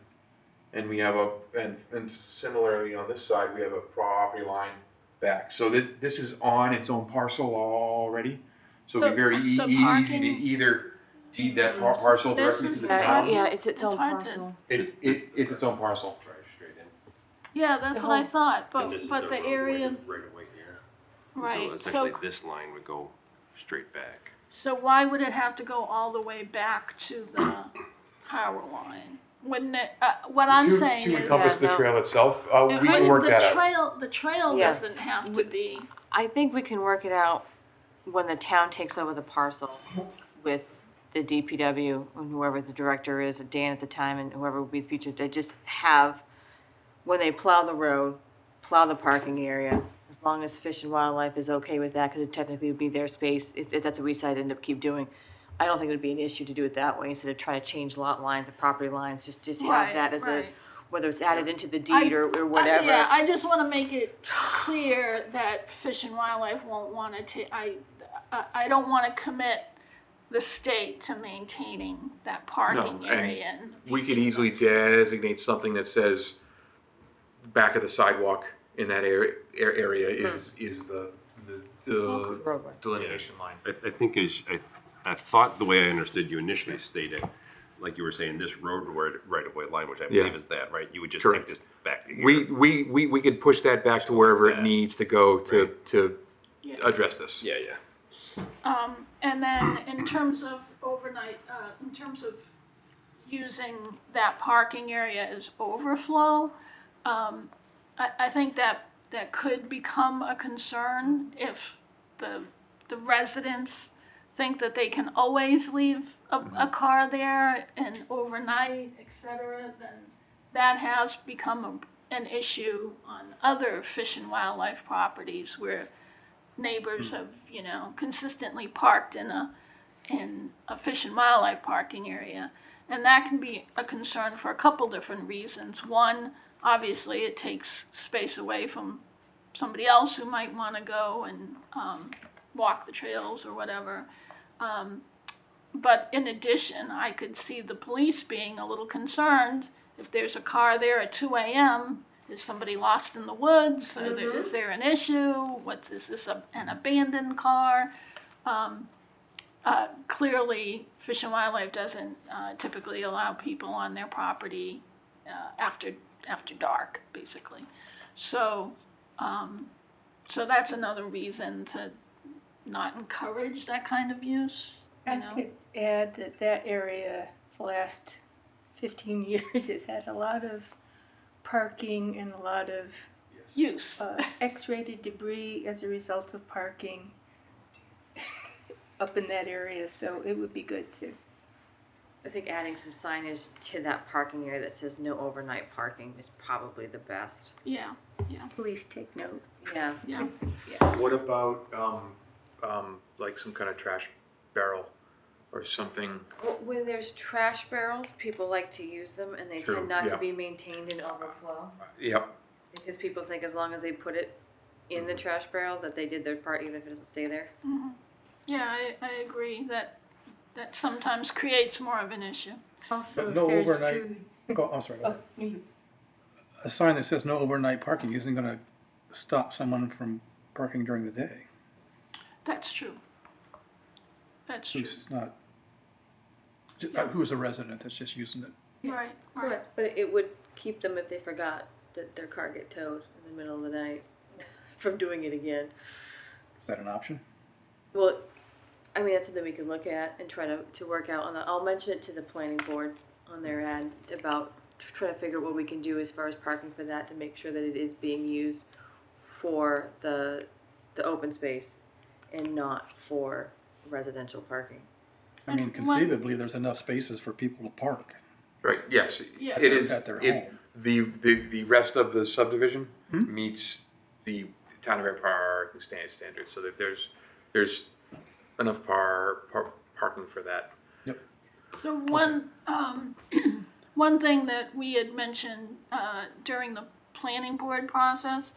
and we have and similarly on this side we have a property line back. So this is on its own parcel already. So it'd be very The easy to parking- either deed that parcel This directly to is the the- town. Yeah, it's its It's own hard to- parcel. It's its own parcel. Drive straight in. Yeah, that's The what I whole- thought, And this is but the roadway area, right away here. right, So essentially this line would go straight back. so why would it have to go all the way back to the power line? Wouldn't it, what I'm saying To is, encompass Yeah, the no. trail itself, we can wouldn't work that out. the trail Yeah. doesn't have to be, I think we can work it out when the town takes over the parcel with the DPW and whoever the director is, Dan at the time, and whoever will be the future, they just have, when they plow the road, plow the parking area, as long as Fish and Wildlife is okay with that, because it technically would be their space, if that's what we decide to end up keep doing. I don't think it would be an issue to do it that way, instead of trying to change lot lines and property lines, just have Right, that as a, right. whether it's added into the deed or whatever. Yeah, I just wanna make it clear that Fish and Wildlife won't wanna I don't wanna commit the state to maintaining that parking and area in the We could future. easily designate something that says back of the sidewalk in that area is the Roadway. delineation line. I think I thought the way I understood you initially stated, like you were saying, this road right of way line, which I Yeah. believe is that, right? You would just Correct. take this back to here. We could push that back to wherever it Yeah. needs to go to Right. Yeah. address this. Yeah, yeah. And then in terms of overnight, in terms of using that parking area as overflow, I think that could become a concern if the residents think that they can always leave a car there and overnight, et cetera, then that has become an issue on other fish and wildlife properties where neighbors have, consistently parked in a fish and wildlife parking area. And that can be a concern for a couple different reasons. One, obviously, it takes space away from somebody else who might want to go and walk the trails or whatever. But in addition, I could see the police being a little concerned if there's a car there at 2 a.m. Is somebody lost in the woods? Is there an issue? Is this an abandoned car? Clearly, Fish and Wildlife doesn't typically allow people on their property after dark, basically. So, so that's another reason to not encourage that kind of use. I could add that area, the last 15 years, has had a lot of parking and a lot of Use. X-rated debris as a result of parking up in that area, so it would be good to. I think adding some signage to that parking area that says no overnight parking is probably the best. Yeah. Please take note. Yeah. What about, like some kind of trash barrel or something? Well, when there's trash barrels, people like to use them, and they True, tend not yeah. to be maintained in overflow. Yep. Because people think as long as they put it in the trash barrel, that they did their part, even if it doesn't stay there. Mm-hmm. Yeah, I agree that sometimes creates more of an issue. Also, But if no there's overnight- food. I'm sorry. Go ahead. A sign that says no overnight parking isn't going to stop someone from parking during the day. That's true. That's true. Who's not, Yeah. who's a resident that's just using it. Right. Correct. But it would keep them, if they forgot, that their car get towed in the middle of the night from doing it again. Is that an option? Well, I mean, that's something we can look at and try to work out on that. I'll mention it to the planning board on their ad about trying to figure out what we can do as far as parking for that to make sure that it is being used for the open space and not for residential parking. I mean, And conceivably, there's enough spaces for people to park Right, yes, Yeah. it is, at their it, home. the rest of the subdivision Hmm? meets the town of Air parking standards, so that there's enough parking for that. So one thing that we had mentioned during the planning board process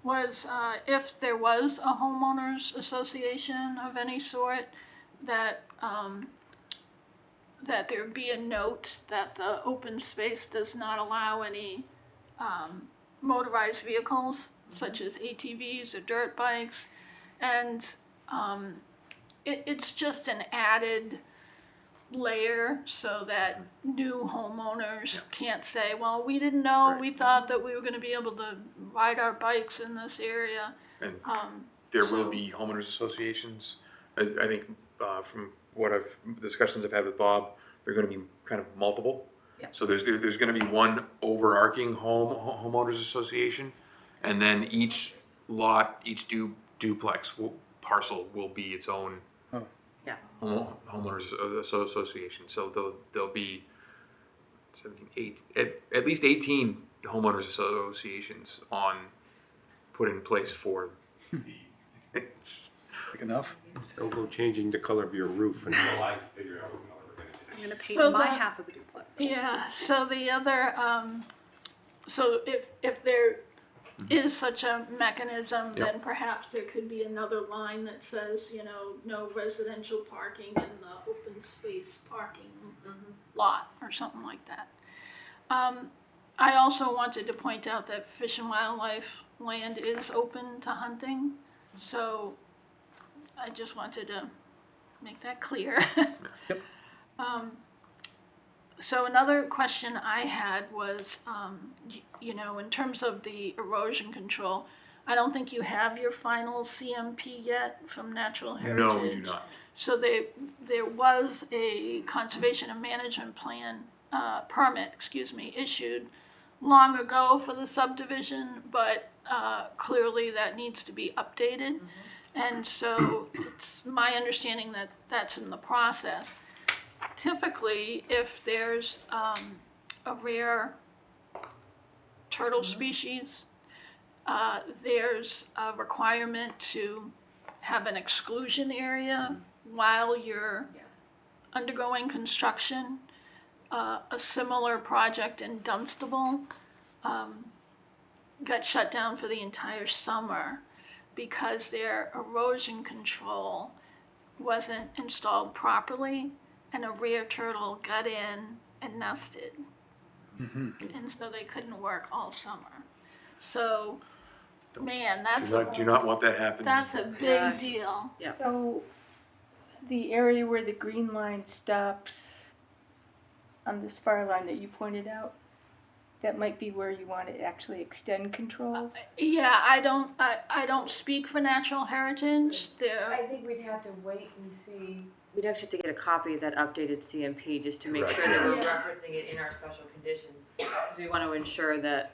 was if there was a homeowners association of any sort, that that there be a note that the open space does not allow any motorized vehicles such as ATVs or dirt bikes, and it's just an added layer so that new homeowners can't say, well, we didn't know, we thought that we were gonna be able to ride our bikes in this area. And there will So- be homeowners associations. I think from what discussions I've had with Bob, they're gonna be kind of multiple. Yeah. So there's gonna be one overarching homeowners association, and then each lot, each duplex parcel will be its own Oh. Yeah. homeowners association. So there'll be 17, at least 18 homeowners associations put in place for the. Big enough? Don't go changing the color of your roof until I figure out what color we're gonna do. I'm gonna paint So my the- half of the duplex. Yeah, so the other, so if there is such a mechanism, then perhaps there could be another line that says, no residential parking in the open space parking lot or something like that. I also wanted to point out that Fish and Wildlife land is open to hunting, so I just wanted to make that clear. Yep. So another question I had was, in terms of the erosion control, I don't think you have your final CMP yet from Natural Heritage. No, we do not. So there was a conservation and management plan, permit, issued long ago for the subdivision, but clearly that needs to be updated. And so it's my understanding that that's in the process. Typically, if there's a rare turtle species, there's a requirement to have an exclusion area while you're undergoing construction. A similar project in Dunstable got shut down for the entire summer because their erosion control wasn't installed properly, and a rare turtle got in and nested. And so they couldn't work all summer. So, man, Do not want that happening. that's a big deal. Yeah. So the area where the green line stops on this far line that you pointed out, that might be where you want to actually extend controls? Yeah, I don't speak for Natural Heritage. I think we'd have to wait and see. We'd actually have to get a copy of that updated CMP just to make Correct. sure that we're Yeah. referencing it in our special conditions. Because we want to ensure that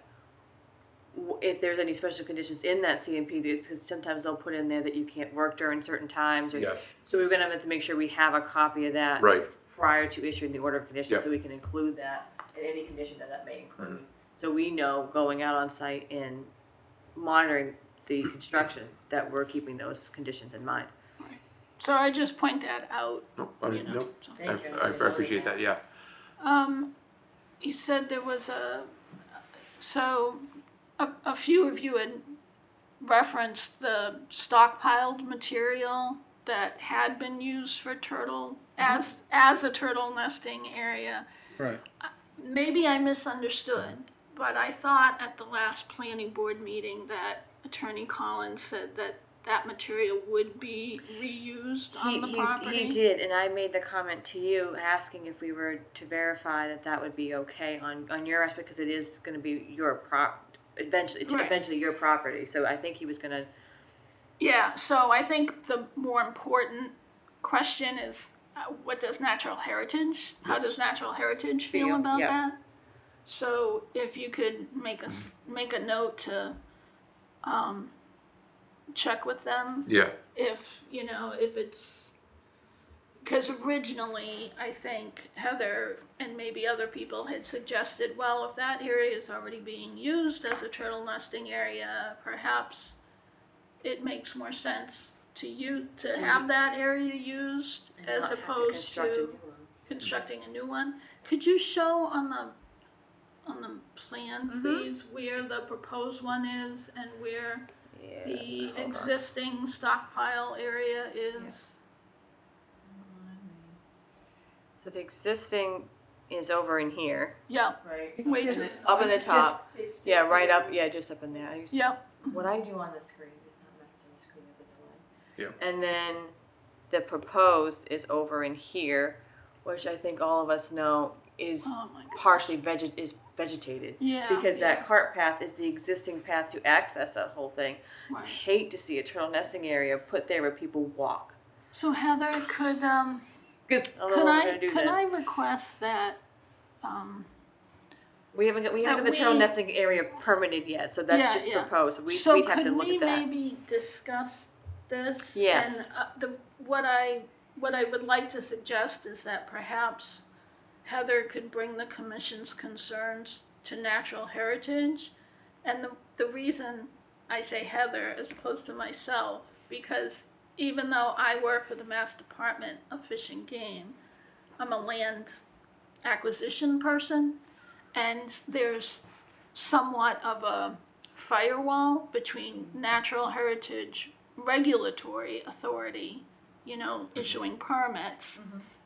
if there's any special conditions in that CMP, because sometimes they'll put in there that you can't work during certain times. Or, Yeah. So we're going to have to make sure we have a copy of that Right. prior to issuing the order of conditions, Yeah. so we can include that in any condition that may include. So we know going out on site and monitoring the construction that we're keeping those conditions in mind. So I just point that out, No, you know. no, So. Thank you. I appreciate that, yeah. You said there was a few of you had referenced the stockpiled material that had been used for turtle, as a turtle nesting area. Right. Maybe I misunderstood, but I thought at the last planning board meeting that Attorney Collins said that that material would be reused on the property. He did, and I made the comment to you asking if we were to verify that that would be okay on your aspect, because it is going to be your eventually your property. So I think he was going to. Yeah, so I think the more important question is, what does Natural Heritage, how does Natural Heritage feel about yeah. that? So if you could make a note to check with them, Yeah, if it's, because originally I think Heather and maybe other people had suggested, well, if that area is already being used as a turtle nesting area, perhaps it makes more sense to have that area used And as not have to opposed construct a to new one. constructing a new one. Could you show on the plan, please, where the proposed one is and where the hold on. existing stockpile area is? So the existing is over in here, Yeah, right? It's Wait, just, Up in the it's top. just- it's just Yeah, right up. below. Yeah, just up in there. yep, What I do on the screen is not matched on the screen as a delay. Yeah. And then the proposed is over in here, which I think all of us know is oh my god. partially vegetated. Yeah. Because yeah, that cart path is the existing path to access that whole thing. I right. hate to see a turtle nesting area put there where people walk. So Heather, could I don't know what we're gonna do then. I request that, We haven't got the turtle we- nesting area permitted yet, so that's Yeah, just yeah. proposed. We'd have to look at So could we that. maybe discuss this? Yes. And what I would like to suggest is that perhaps Heather could bring the commission's concerns to Natural Heritage. And the reason I say Heather as opposed to myself, because even though I work for the Mass Department of Fish and Game, I'm a land acquisition person, and there's somewhat of a firewall between Natural Heritage regulatory authority, issuing permits,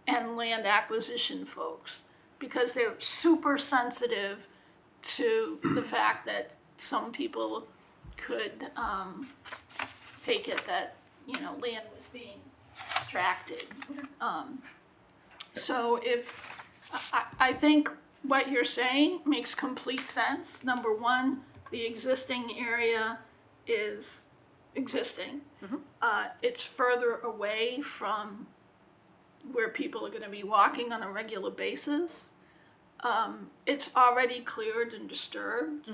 and land acquisition folks, because they're super sensitive to the fact that some people could take it that land was being extracted. So if I think what you're saying makes complete sense. Number one, the existing area is existing. Mhm. It's further away from where people are gonna be walking on a regular basis. It's already cleared and disturbed,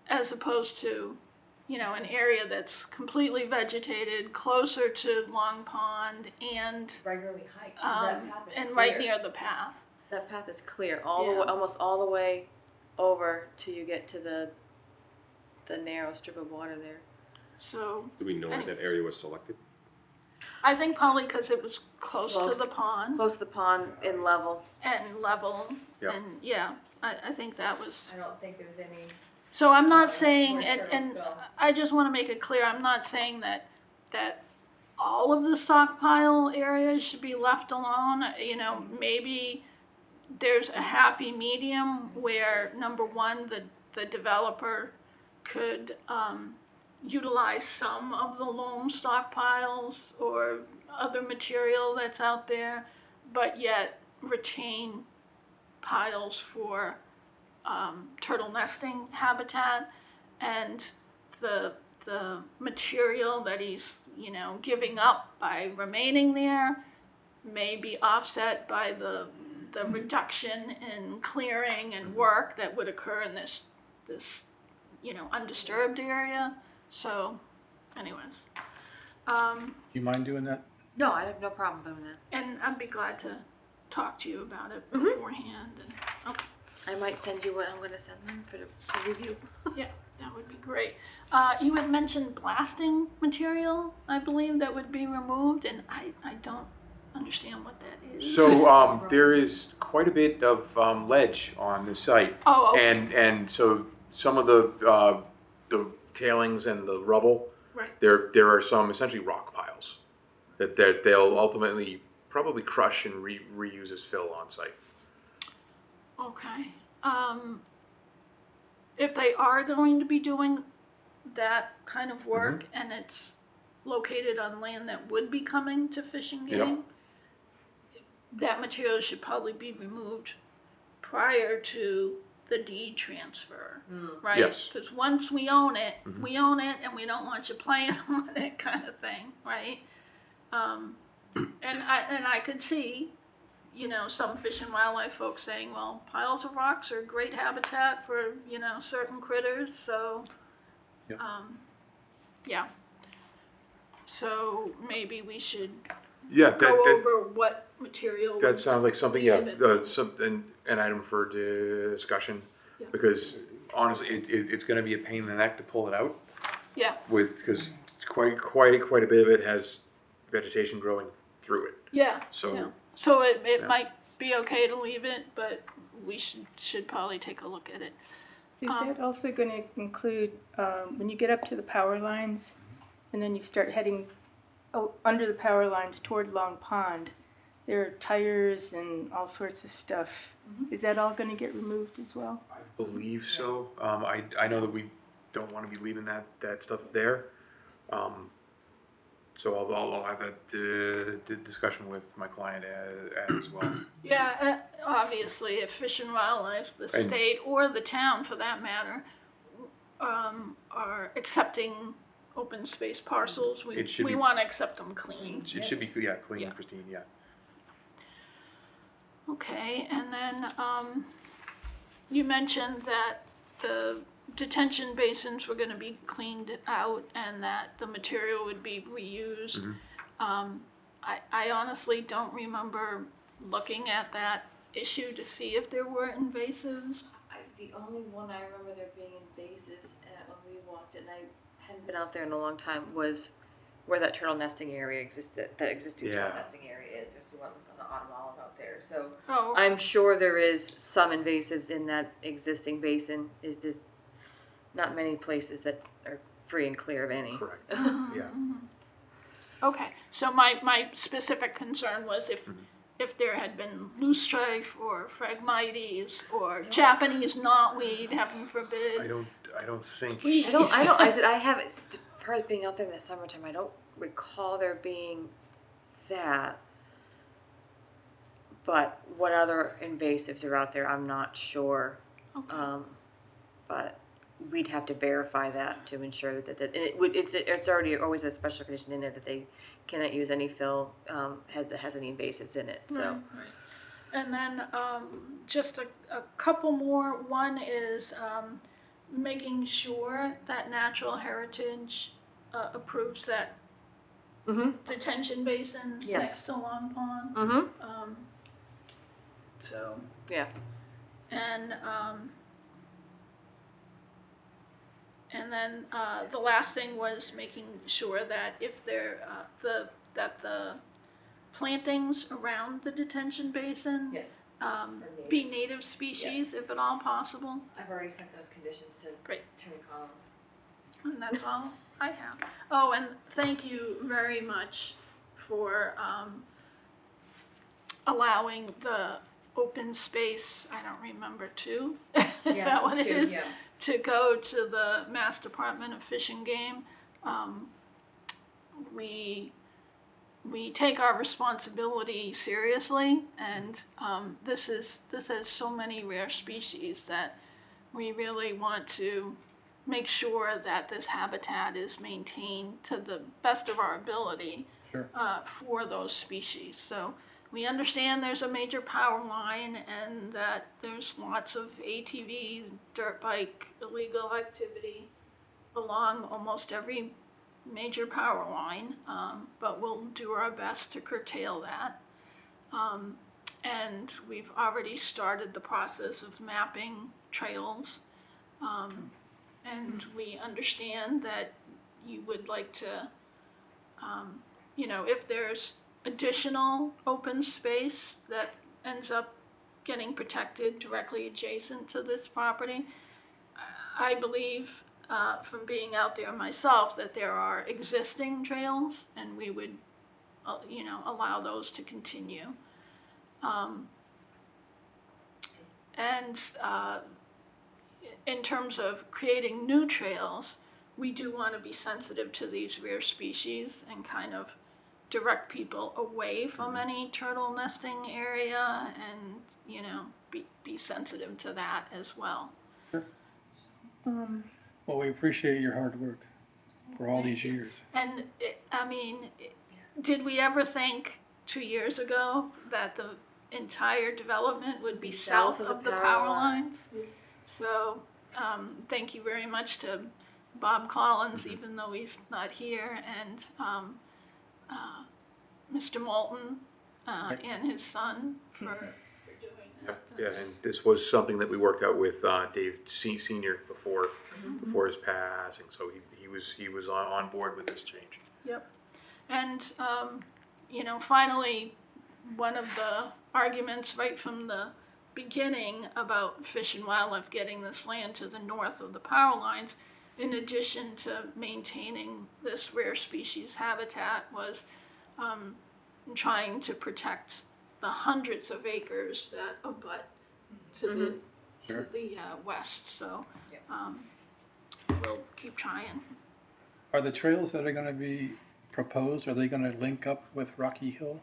as opposed to, you know, an area that's completely vegetated, closer to Long Pond and, Regularly hiked. and right near the path. That path is clear all the way, Yeah. almost all the way over till you get to the narrow strip of water there. So, Do we know why Anyway. that area was selected? I think probably because it was close to Close. the pond Close to the pond in level. and level, Yeah. and yeah, I think that was. I don't think there's any. So I'm not saying, where turtles and go. I just want to make it clear, I'm not saying that all of the stockpile areas should be left alone. You know, maybe there's a happy medium where, number one, the developer could utilize some of the loam stockpiles or other material that's out there, but yet retain piles for turtle nesting habitat, and the material that he's, you know, giving up by remaining there may be offset by the reduction in clearing and work that would occur in this you know, undisturbed area. So, anyways, Do you mind doing that? No, I have no problem doing that. and I'd be glad to talk to you about it Mhm. beforehand. And okay. I might send you what I'm going to send them for the review. That would be great. You had mentioned blasting material, I believe, that would be removed, and I don't understand what that is. So there is quite a bit of ledge on the site, Oh, okay. and so some of the tailings and the rubble, Right. there are some essentially rock piles that they'll ultimately probably crush and reuse as fill on site. Okay. If they are going to be doing that kind of work and it's located on land that would be coming to fishing Yep. game, that material should probably be removed prior to the deed transfer, right? Yes. Because once we own it, Mhm. we own it, and we don't want you playing on it, kind of thing, right? And I could see, you know, some fish and wildlife folks saying, well, piles of rocks are great habitat for, you know, certain critters, so, Yep. yeah. So maybe we should Yeah, go over what material. that sounds like something. Yeah, Leave something, an item for discussion, Yeah. because honestly, it's going to be a pain in the neck to pull it out. Yeah. Because quite a bit of it has vegetation growing through it. Yeah. So Yeah. So it Yeah. might be okay to leave it, but we should probably take a look at it. Is that also going to include, when you get up to the power lines and then you start heading under the power lines toward Long Pond, there are tires and all sorts of stuff. Is that all going to get removed as well? I believe so. I know that we don't want to be leaving that stuff there. So I'll have that discussion with my client as well. Yeah, obviously, if Fish and Wildlife, the And- state, or the town for that matter, are accepting open space parcels, It should we be- want to accept them clean. It should be clean, Yeah. pristine, yeah. Okay, and then, you mentioned that the detention basins were gonna be cleaned out and that the material would be reused. Mhm. I honestly don't remember looking at that issue to see if there were invasives. The only one I remember there being invasives when we walked it, and I hadn't been out there in a long time, was where that turtle nesting area existed, that existing Yeah. turtle nesting area is. There's one was on the autumn olive out there. So Oh, I'm sure there is some invasives in that existing basin. Is just not many places that are free and clear of any. Correct. Mhm, Yeah. mhm. Okay, so my specific concern was if there had been loosestrife or phragmites or Japanese knotweed, heaven forbid. I don't think. Please. I said I haven't, as far as being out there in the summertime, I don't recall there being that. But what other invasives are out there, I'm not sure. Okay. But we'd have to verify that to ensure that it's already always a special condition in there that they cannot use any fill, that has any invasives in it, so. Right. And then, just a couple more. One is, making sure that Natural Heritage, approves that Mm-hmm, detention basin Yes. next to Long Pond. mm-hmm, So, yeah. and then, the last thing was making sure that if that the plantings around the detention basin, Yes. be native species if at all possible. I've already sent those conditions to Great. Attorney Collins. And that's all I have. Oh, and thank you very much for, allowing the open space, I don't remember, two? Is that what it is? Yeah. To go to the Mass Department of Fish and Game. We take our responsibility seriously, and this has so many rare species that we really want to make sure that this habitat is maintained to the best of our ability. Sure. For those species. So we understand there's a major power line and that there's lots of ATVs, dirt bike, illegal activity along almost every major power line, but we'll do our best to curtail that. And we've already started the process of mapping trails. And we understand that you would like to, if there's additional open space that ends up getting protected directly adjacent to this property, I believe, from being out there myself, that there are existing trails, and we would, allow those to continue. In terms of creating new trails, we do want to be sensitive to these rare species and kind of direct people away from any turtle nesting area and, be sensitive to that as well. Well, we appreciate your hard work for all these years. And, did we ever think 2 years ago that the entire development would be south of the power lines? So, thank you very much to Bob Collins, even though he's not here, and Mr. Moulton and his son for doing that. Yeah, and this was something that we worked out with Dave Senior before his passing, so he was on board with this change. Yep. And, finally, one of the arguments right from the beginning about Fish and Wildlife getting this land to the north of the power lines, in addition to maintaining this rare species habitat, was trying to protect the hundreds of acres that abut to the west. So we'll keep trying. Are the trails that are going to be proposed, are they going to link up with Rocky Hill?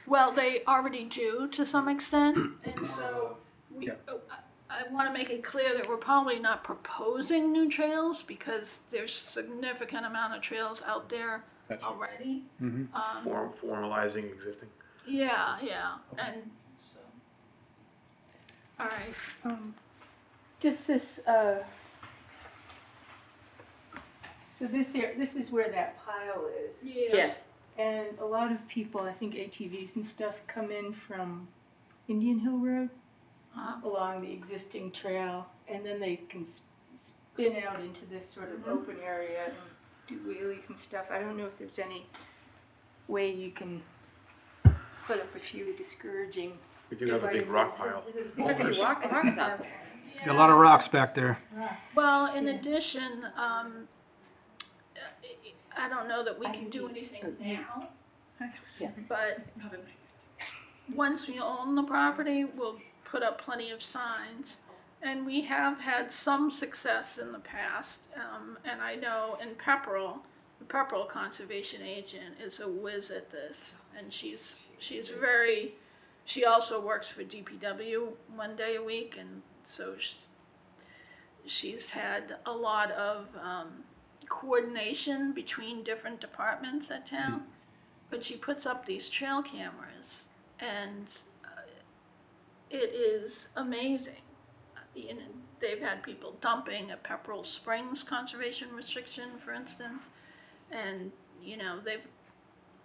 Well, they already do to some extent, and so Yeah. I want to make it clear that we're probably not proposing new trails because there's significant amount of trails out there Gotcha. already. Mm-hmm. Formalizing existing. Yeah, Okay. and so, all right. Just this, so this is where that pile is. Yes. And a lot of people, I think ATVs and stuff, come in from Indian Hill Road along the existing trail, and then they can spin out into this sort of open area and do wheelies and stuff. I don't know if there's any way you can put up a few discouraging. We do have a big rock pile. Rocks out there. A lot of rocks back there. Well, in addition, I don't know that we can do anything now, but once we own the property, we'll put up plenty of signs. And we have had some success in the past, and I know in Pepperell, the Pepperell conservation agent is a whiz at this, and she also works for DPW one day a week, and so she's had a lot of coordination between different departments at town, but she puts up these trail cameras, and it is amazing. You know, they've had people dumping at Pepperell Springs Conservation Restriction, for instance, and you know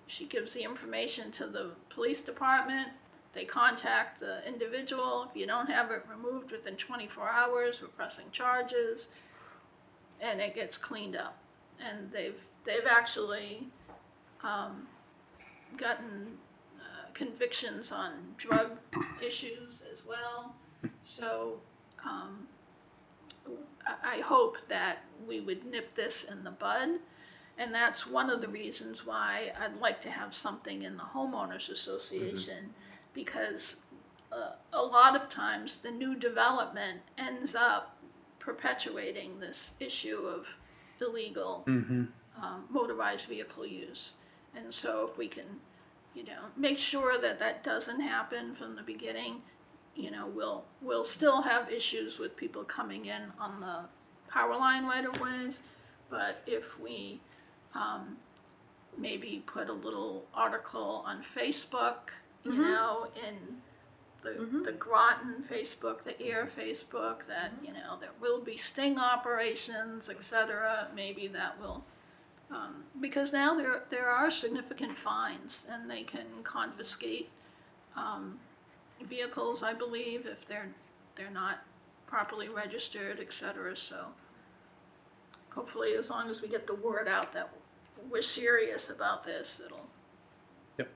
she gives the information to the police department. They contact the individual. If you don't have it removed within 24 hours, we're pressing charges, and it gets cleaned up. And they've actually gotten convictions on drug issues as well. So I hope that we would nip this in the bud. And that's one of the reasons why I'd like to have something in the homeowners association, because a lot of times the new development ends up perpetuating this issue of illegal motorized vehicle use. And so if we can, make sure that that doesn't happen from the beginning, we'll still have issues with people coming in on the power line right of ways. But if we maybe put a little article on Facebook, in the Groton Facebook, the Ayer Facebook, that, there will be sting operations, etc. Maybe that will, because now there are significant fines, and they can confiscate vehicles, I believe, if they're not properly registered, etc. So hopefully, as long as we get the word out that we're serious about this, it'll. Yep.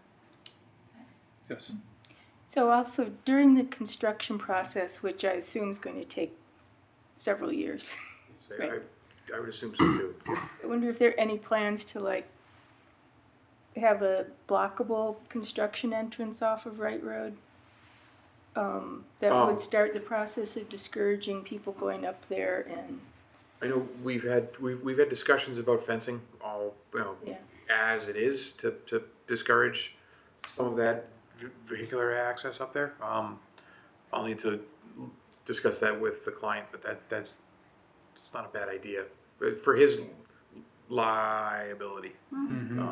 Yes. So also during the construction process, which I assume is going to take several years, right. I would assume so too. I wonder if there are any plans to have a blockable construction entrance off of Wright Road that would start the process of discouraging people going up there. And I know we've had discussions about fencing as it is to discourage some of that vehicular access up there. I'll need to discuss that with the client, but it's not a bad idea for his liability.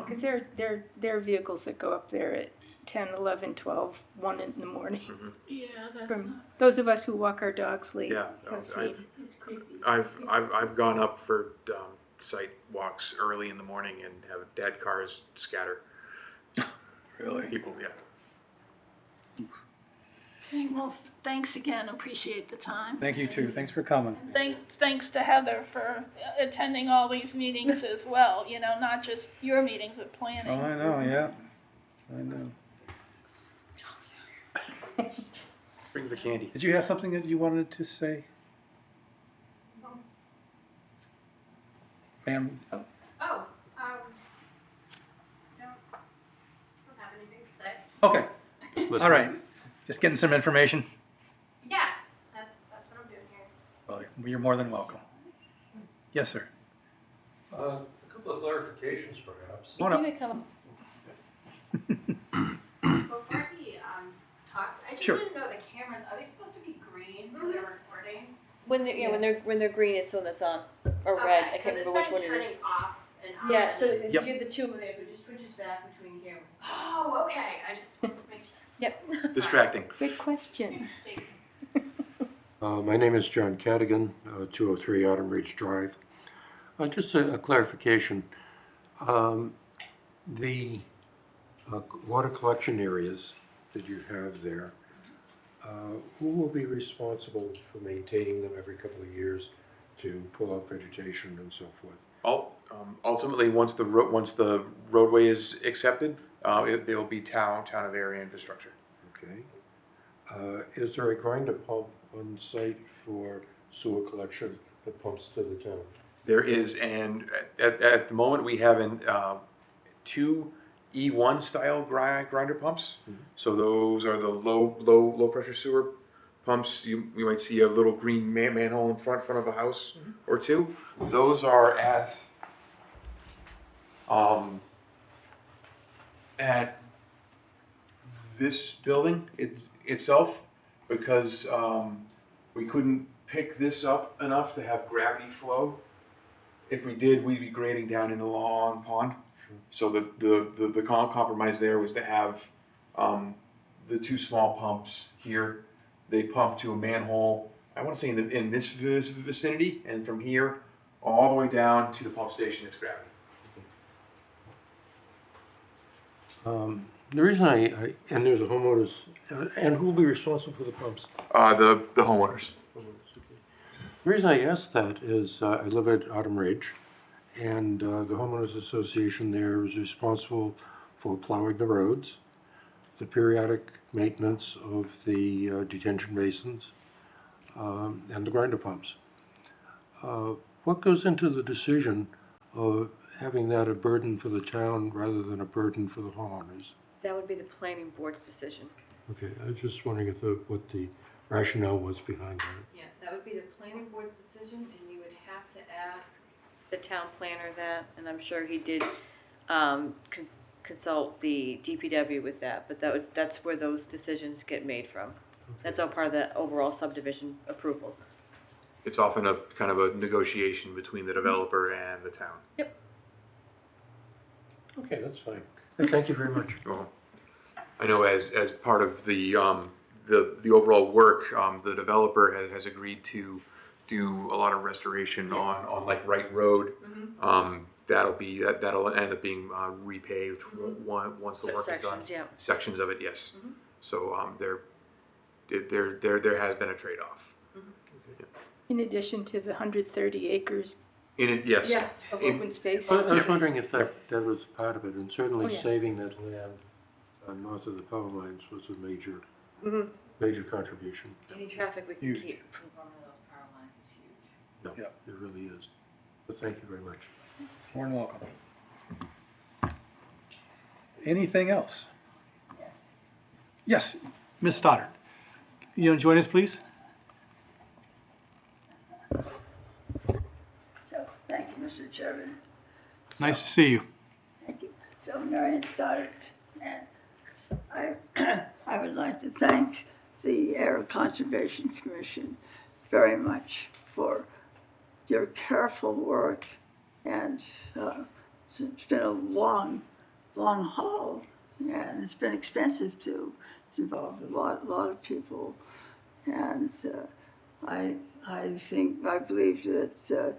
because there are vehicles that go up there at 10, 11, 12, 1 in the morning. Yeah, that's From those of us who walk our dogs late. Yeah, have seen. It's creepy. I've gone up for site walks early in the morning and have dead cars scatter. Really? People, yeah. okay. Well, thanks again. Appreciate the time. Thank you too. Thanks for coming. And thanks to Heather for attending all these meetings as well. Not just your meetings, but planning. Oh, I know, yeah. I know. Brings the candy. Did you have something that you wanted to say? Pam? No, don't have anything to say. Okay, Just all listen. right. Just getting some information. Yeah, that's what I'm doing here. Well, you're more than welcome. Yes, sir. A couple of clarifications, perhaps. Come on up. Before he talks, I just Sure. didn't know the cameras. Are they supposed to be green so they're recording? When they're green, it's the one that's on, or red. I can't remember which one it is. Turning off and on. Yeah, so Yep. you have the two over there, so it just switches back between cameras. Oh, okay. I just make sure. Yep. Distracting. Good question. Thank you. My name is John Cadigan, 203 Autumn Ridge Drive. Just a clarification. The water collection areas that you have there, who will be responsible for maintaining them every couple of years to pull out vegetation and so forth? Ultimately, once the roadway is accepted, there will be town of area infrastructure. Okay. Is there a grinder pump on site for sewer collection that pumps to the town? There is, and at the moment we have two E1 style grinder pumps. So those are the low pressure sewer pumps. You might see a little green manhole in front of a house or two. Those are at this building itself, because we couldn't pick this up enough to have gravity flow. If we did, we'd be grading down in the long pond. So the compromise there was to have the two small pumps here. They pump to a manhole, I want to say in this vicinity, and from here all the way down to the pump station, it's gravity. The reason and there's a homeowners, and who will be responsible for the pumps? The homeowners. Homeowners, okay. The reason I ask that is I live at Autumn Ridge, and the homeowners association there is responsible for plowing the roads, the periodic maintenance of the detention basins, and the grinder pumps. What goes into the decision of having that a burden for the town rather than a burden for the homeowners? That would be the planning board's decision. Okay, I was just wondering if what the rationale was behind that. Yeah, that would be the planning board's decision, and you would have to ask the town planner that, and I'm sure he did consult the DPW with that, but that's where those decisions get made from. That's all part of the overall subdivision approvals. It's often a kind of a negotiation between the developer and the town. Yep. Okay, that's fine. Thank you very much. Well, I know as part of the overall work, the developer has agreed to do a lot of restoration on like Wright Road. That'll end up being repaved once the work is done. Sections, yeah. Sections of it, yes. So there has been a trade-off. In addition to the 130 acres In it, yes. of open space. I was wondering if that was part of it, and certainly Oh, yeah. saving that land north of the power lines was a major contribution. Any traffic we can Huge. keep from one of those power lines is huge. No, Yeah. it really is. But thank you very much. More than welcome. Anything else? Yes, Ms. Stoddard. You want to join us, please? So, thank you, Mr. Chairman. Nice to see you. Thank you. So, Marion Stoddard, and I would like to thank the Air Conservation Commission very much for your careful work, and it's been a long haul, and it's been expensive too. It's involved a lot of people, and I believe that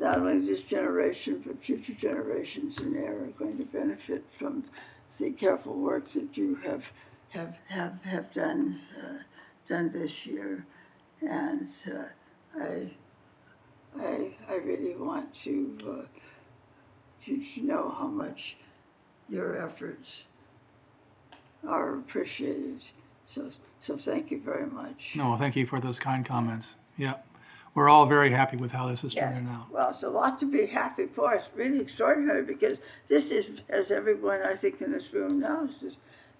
not only this generation but future generations in Air are going to benefit from the careful work that you have done this year, and I really want to know how much your efforts are appreciated. So thank you very much. No, thank you for those kind comments. Yeah, we're all very happy with how this is turning out. Well, it's a lot to be happy for. It's really extraordinary because this is, as everyone I think in this room knows,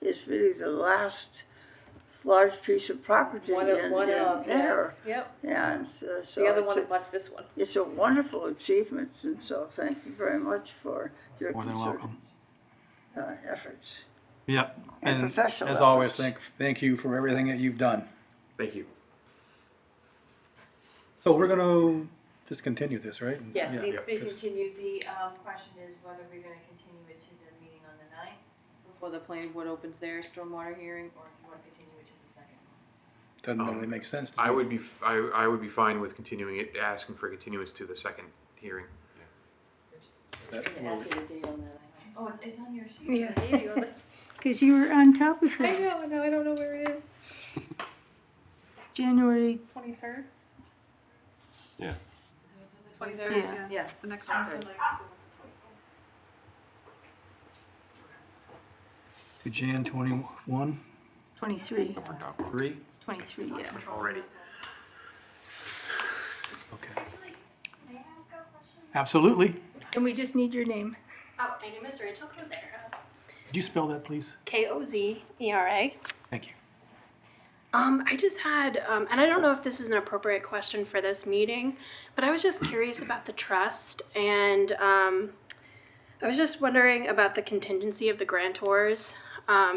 is really the last large piece of property in there. Yep. And so The other it's one abuts this one. it's a wonderful achievement, and so thank you very much for your More than concerted welcome. efforts. Yep. And professional as always, efforts. thank you for everything that you've done. Thank you. So we're going to just continue this, right? Yes, it needs to be 'cause- continued. The question is whether we're gonna continue it to the meeting on the 9th before the planning board opens their stormwater hearing, or if you wanna continue it to the second. Doesn't really make sense to I do. would be fine with continuing it, asking for continuance to the second hearing. That Can you ask me the date on that? I know. Oh, it's on your sheet. Yeah. I gave you all this. Because you were on top of I things. know, now I don't know where it is. January, 23rd? Yeah. 23rd, Yeah. Yeah. The next one. To Jan 21, 23, Up or down? 3? 23, yeah. Already. Okay. May I ask a question? Absolutely. And we just need your name. Oh, my name is Rachel Kozera. Could you spell that, please? Kozera. Thank you. I just had, and I don't know if this is an appropriate question for this meeting, but I was just curious about the trust, and I was just wondering about the contingency of the grantors.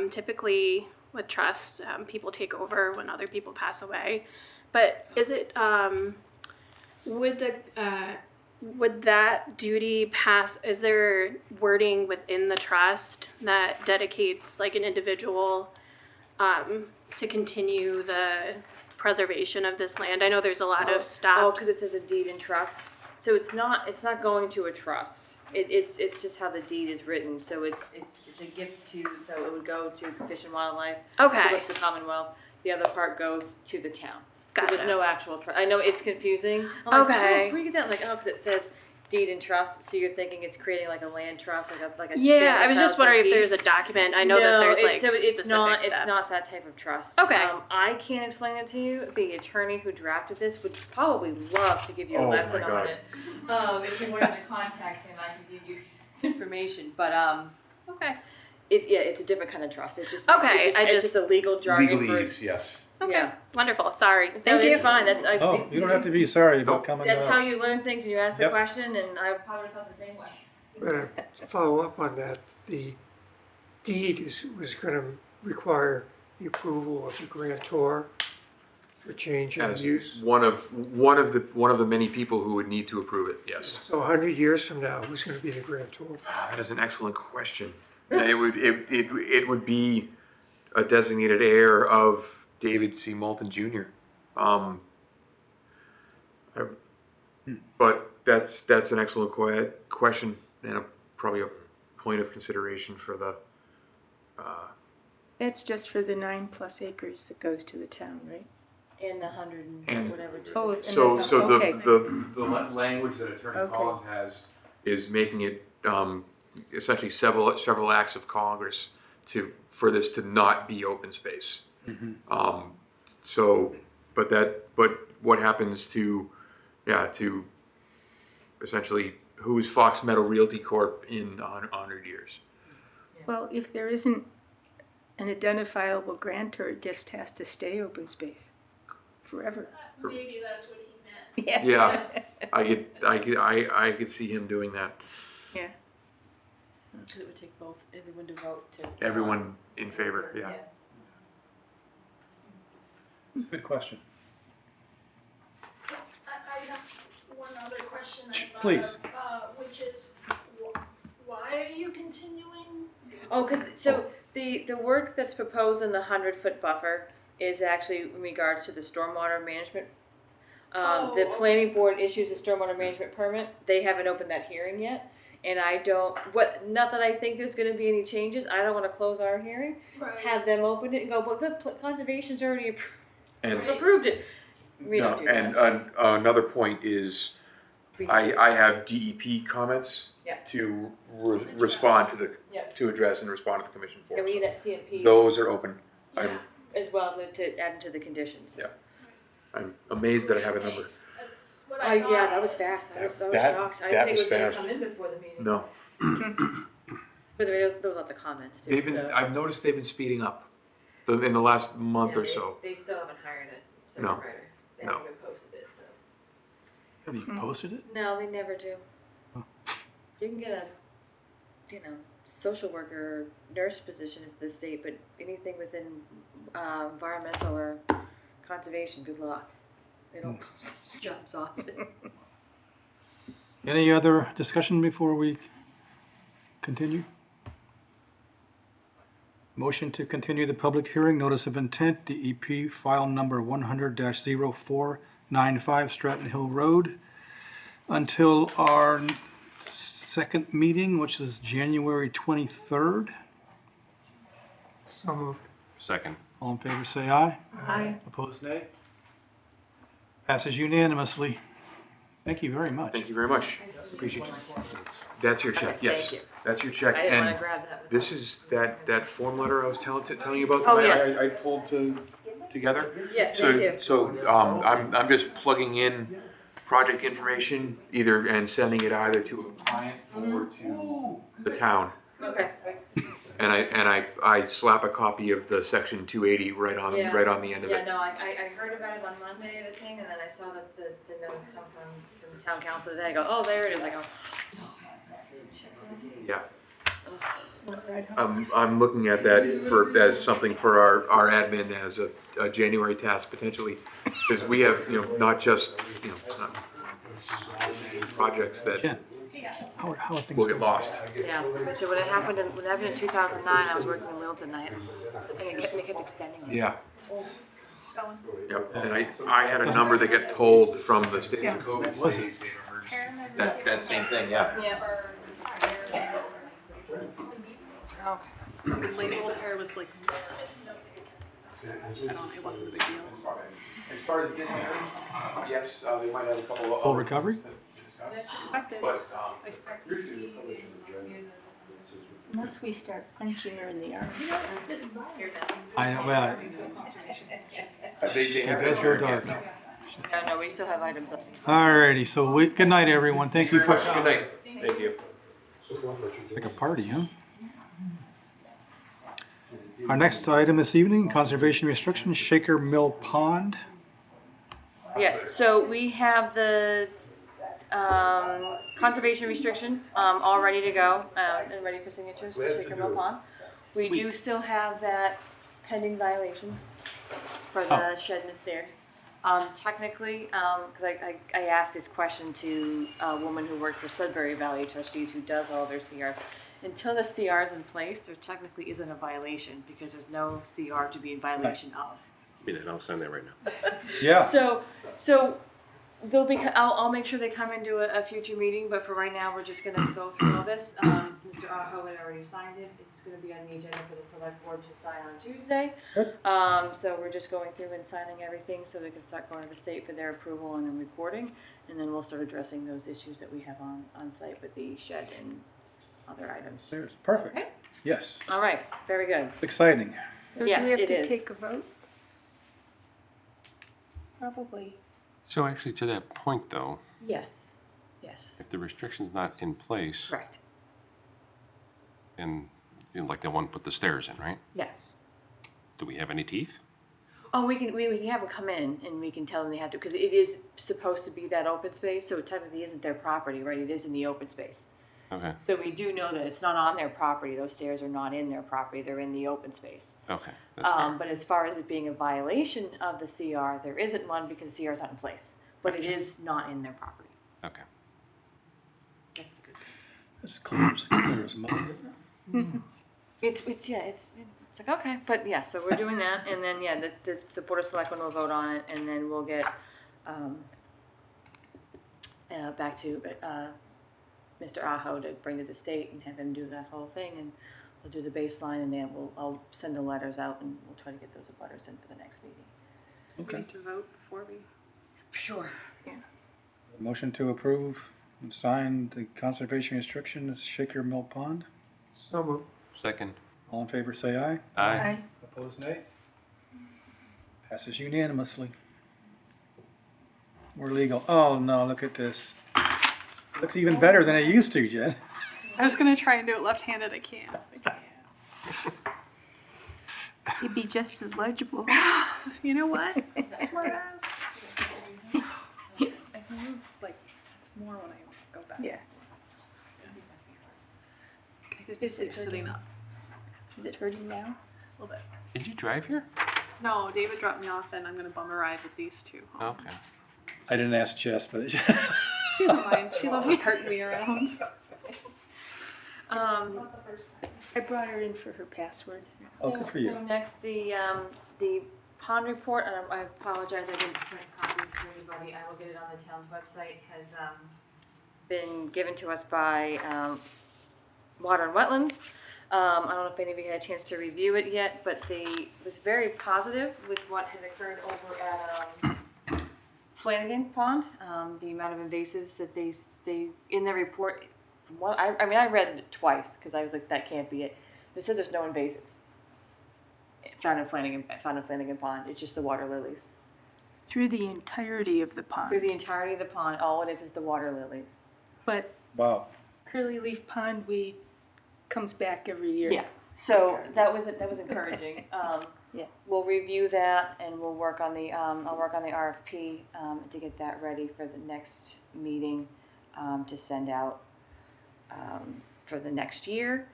Typically, with trusts. People take over when other people pass away. But is it, would that duty pass, is there wording within the trust that dedicates like an individual to continue the preservation of this land? I know there's a lot of Oh, stops. because it says a deed in trust. So it's not going to a trust. It's just how the deed is written. So it's a gift to, so it would go to Fish and Wildlife. So it Okay, goes to the Commonwealth. The other part goes to the town. So Gotcha. there's no actual trust. I know it's confusing. I'm like, Okay. trust, where do you get that? Like, oh, because it says deed in trust, so you're thinking it's creating like a land trust, like a yeah, I was family just style wondering if trustee. there's a document. I know that No, there's like so it's specific not steps. that type of trust. Okay. I can't explain it to you. The attorney who drafted this would probably love to give you a Oh, my lesson on God. it. If you wanted to contact him, I can give you his information. But Okay. it's a different kind of trust. It's just Okay, it's just a legal jargon for Legalese, yes. Okay. Yeah. Wonderful. Sorry. No, Thank you. it's fine. That's Oh, you don't have to be sorry about coming to That's how us. you learn things, and you ask the Yep. question, and I probably felt the same way. To follow up on that, the deed was gonna require the approval of the grantor for change in As use. one of the many people who would need to approve it, yes. So 100 years from now, who's gonna be the grantor? That is an excellent question. It would be a designated heir of David C. Moulton Jr. But that's an excellent question and probably a point of consideration for the. That's just for the 9+ acres that goes to the town, right? And the 100 and And- whatever. Oh, and So then- so okay. the language that Attorney Okay. Collins has is making it essentially several acts of Congress for this to not be open space. Mhm. So, but what happens to essentially who's Fox Meadow Realty Corp in 100 years? Well, if there isn't an identifiable grantor, it just has to stay open space forever. Maybe that's what he meant. Yeah. Yeah. I could see him doing that. Yeah. Because it would take everyone to vote to. Everyone in favor, yeah. Good question. I have one other question I thought Please. of, which is, why are you continuing? Oh, because, so the work that's proposed in the 100-foot buffer is actually in regards to the stormwater management. Oh, The okay. planning board issues a stormwater management permit. They haven't opened that hearing yet. And not that I think there's gonna be any changes. I don't wanna close our hearing. Right. Have them open it and go, but the conservation's already And approved it. We no, don't do that. and another point is I have DEP comments Yeah. to respond to Yeah. to address and respond to the commission for. And we need that CMP Those are open. Yeah. as well to add into the conditions. Yeah. I'm amazed that I have a number. Thanks. That's what I thought. Yeah, that was fast. I was That- shocked. I that didn't think was it was gonna fast. come in before the meeting. No, But there was lots of comments too. so. I've noticed they've been speeding up in the last month or Yeah, so. They still haven't hired a No. second writer. They No. haven't even posted it, so. Have you posted it? No, they never do. Oh. You can get a, social worker, nurse position at the state, but anything within environmental or conservation, good luck. They don't post those jobs often. Any other discussion before we continue? Motion to continue the public hearing, notice of intent, DEP file number 100-0495 Stratton Hill Road, until our second meeting, which is January 23rd. So moved. Second. All in favor, say aye. Aye. Opposed, nay. Passes unanimously. Thank you very much. Thank you very much. Appreciate it. That's your check, Okay, yes. thank you. That's your check. I didn't wanna And grab that. this is that form letter I was telling you about. Oh, that yes. I pulled together. Yes, thank you. So I'm just plugging in project information and sending it either to a client or to the town. Okay. And I slap a copy of the section 280 right on Yeah. the end of Yeah, it. no, I heard about it on Monday, the thing, and then I saw that the notice come from town council today. I go, oh, there it is. I go, oh, check with the date. Yeah. I'm looking at that as something for our admin as a January task potentially, because we have, not just, not projects that Jen, how are things will get going? lost. Yeah, so when it happened in 2009, I was working in Littleton night, and they kept extending it. Yeah. Yep, and I had a number that got told from the state of COVID. Was it? That same thing, yeah. Labeled hair was like, I don't, it wasn't a big deal. As far as this hearing, yes, they might have a couple of Full other recovery? things to discuss. That's expected. But, I started Usually the publishing agenda. Unless we start punching her in the arm. I know, well, they it have does it go here. dark. Yeah, no, we still have items up. Alrighty, so good night, everyone. Thank you for Good night. Thank you. like a party, huh? Our next item this evening, conservation restrictions, Shaker Mill Pond. Yes, so we have the conservation restriction all ready to go and ready for signatures for Shaker Mill Pond. We do still have that pending violation for the shed and the stairs. Technically, because I asked this question to a woman who worked for Sudbury Valley Trustees who does all their CRs. Until the CR is in place, there technically isn't a violation because there's no CR to be in violation of. Be that, I'll sign that right now. Yeah. So they'll be. I'll make sure they come into a future meeting. But for right now, we're just going to go through all this. Mr. Aho had already signed it. It's going to be on the agenda for the select board to sign on Tuesday. Good. So we're just going through and signing everything so they can start going to the state for their approval and then recording, and then we'll start addressing those issues that we have on site with the shed and other items. Stairs, perfect. Okay. Yes, All right. Very good. exciting. So Yes, do we have it to is. take a vote? Probably. So actually, to that point though, Yes. Yes. if the restriction's not in place, Correct. and like the one put the stairs in, right? Yeah. Do we have any teeth? Oh, we can have them come in and we can tell them they have to, because it is supposed to be that open space, so it technically isn't their property, right? It is in the open space. Okay, So we do know that it's not on their property. Those stairs are not in their property. They're in the open space. okay, that's fair. But as far as it being a violation of the CR, there isn't one because the CR is not in place. But it is not in their property. Okay. That's the good thing. It's clear as mud. It's like, okay, but yeah, so we're doing that, and then, yeah, the Board of Selectmen will vote on it, and then we'll get, back to, Mr. Aho to bring to the state and have him do that whole thing, and we'll do the baseline, and then I'll send the letters out, and we'll try to get those abutters in for the next meeting. We Okay. need to vote before we. Sure. Motion to approve and sign the conservation restrictions, Shaker Mill Pond. So moved. Second. All in favor, say aye. Aye. Opposed, nay. Passes unanimously. We're legal. Oh, no, look at this. Looks even better than it used to, Jen. I was gonna try and do it left-handed, I can't. It'd be just as legible. You know what? Smart ass. I can move, like, it's more when I go back. Yeah. I just keep sitting up Is it hurting now? a little bit. Did you drive here? No, David dropped me off and I'm gonna bum a ride with these two. home. Okay. I didn't ask Jess, but She doesn't mind. She loves to cart me around. I brought her in for her password. oh, good for you. So next, the pond report, and I apologize, I didn't print copies for everybody, I will get it on the town's website, has been given to us by Water and Wetlands. I don't know if any of you had a chance to review it yet, but it was very positive with what had occurred over at Flanagan Pond, the amount of invasives that they in the report. Well, I mean, I read it twice because I was like, that can't be it. They said there's no invasives found in Flanagan Pond. It's just the water lilies. Through the entirety of the pond. Through the entirety of the pond, all it is the water lilies. But Wow. Curly Leaf Pond weed comes back every year. Yeah. So that was encouraging. Yeah. We'll review that and we'll work on the I'll work on the RFP to get that ready for the next meeting to send out for the next year.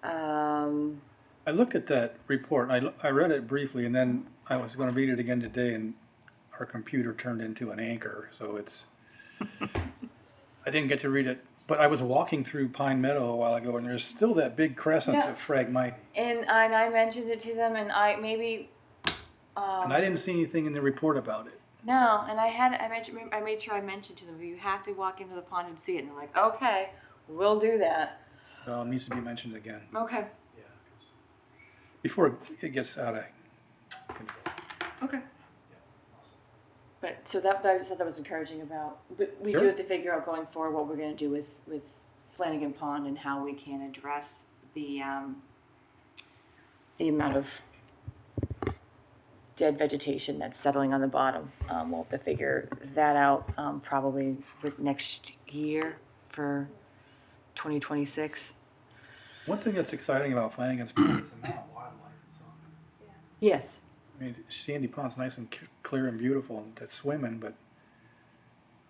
I looked at that report, I read it briefly, and then I was gonna read it again today, and our computer turned into an anchor, so it's, I didn't get to read it, but I was walking through Pine Meadow a while ago, and there's still that big crescent Yeah. of Phragmite, And I mentioned it to them, and I maybe. and I didn't see anything in the report about it. No, and I made sure I mentioned to them, you have to walk into the pond and see it, and they're like, okay, we'll do that. It needs to be mentioned again. Okay. Yeah. Before it gets out of control. Okay. But, so that, I just thought that was encouraging about, but we do Sure. have to figure out going forward what we're gonna do with Flanagan Pond and how we can address the amount of dead vegetation that's settling on the bottom. We'll have to figure that out, probably with next year for 2026. One thing that's exciting about Flanagan's Pond is the amount of wildlife that's on it. Yes. I mean, Sandy Pond's nice and clear and beautiful and to swim in, but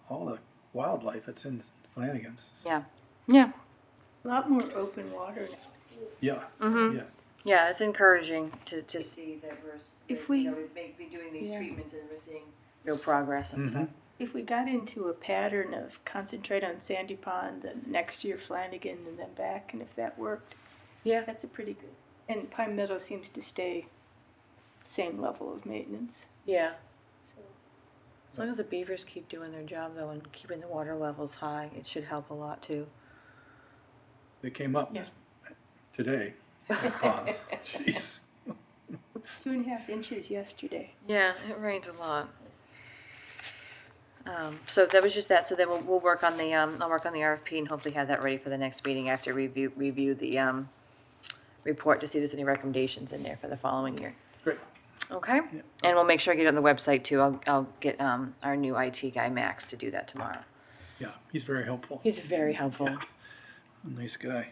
all the wildlife that's in Flanagan's. Yeah. Yeah. A lot more open water now. Yeah, Mm-hmm. yeah. Yeah, it's encouraging to see that we're, If we- you know, we may be doing these Yeah. treatments and we're seeing real progress and stuff. If we got into a pattern of concentrate on Sandy Pond, then next year Flanagan, and then back, and if that worked, Yeah. that's a pretty good. And Pine Meadow seems to stay same level of maintenance. Yeah. So As long as the beavers keep doing their job though and keeping the water levels high, it should help a lot too. They came up Yeah. today. Those ponds. Jeez. 2.5 inches yesterday. Yeah, it rains a lot. So that was just that. So then we'll work on the I'll work on the RFP and hopefully have that ready for the next meeting after review the report to see if there's any recommendations in there for the following year. Great. Okay. Yeah. And we'll make sure I get it on the website too. I'll get our new IT guy Max to do that tomorrow. Yeah, he's very helpful. He's very helpful. Yeah. A nice guy.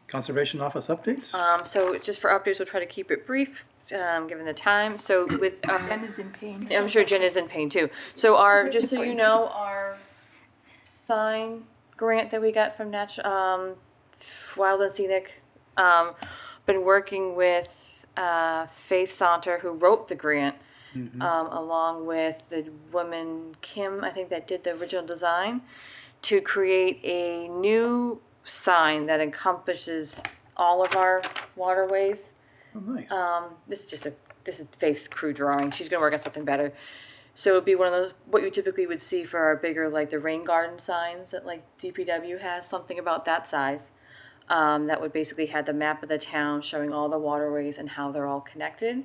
Conservation Office updates? So just for updates, we'll try to keep it brief, given the time. So with Jen is in pain. I'm sure Jen is in pain too. So just so you know, our sign grant that we got from Wild and Scenic, been working with Faith Saunter, who wrote the grant, along with the woman Kim, I think that did the original design, to create a new sign that encompasses all of our waterways. Oh, nice. This is Faith's crew drawing. She's gonna work on something better. So it'd be one of those, what you typically would see for our bigger, like the rain garden signs that like DPW has, something about that size. That would basically have the map of the town showing all the waterways and how they're all connected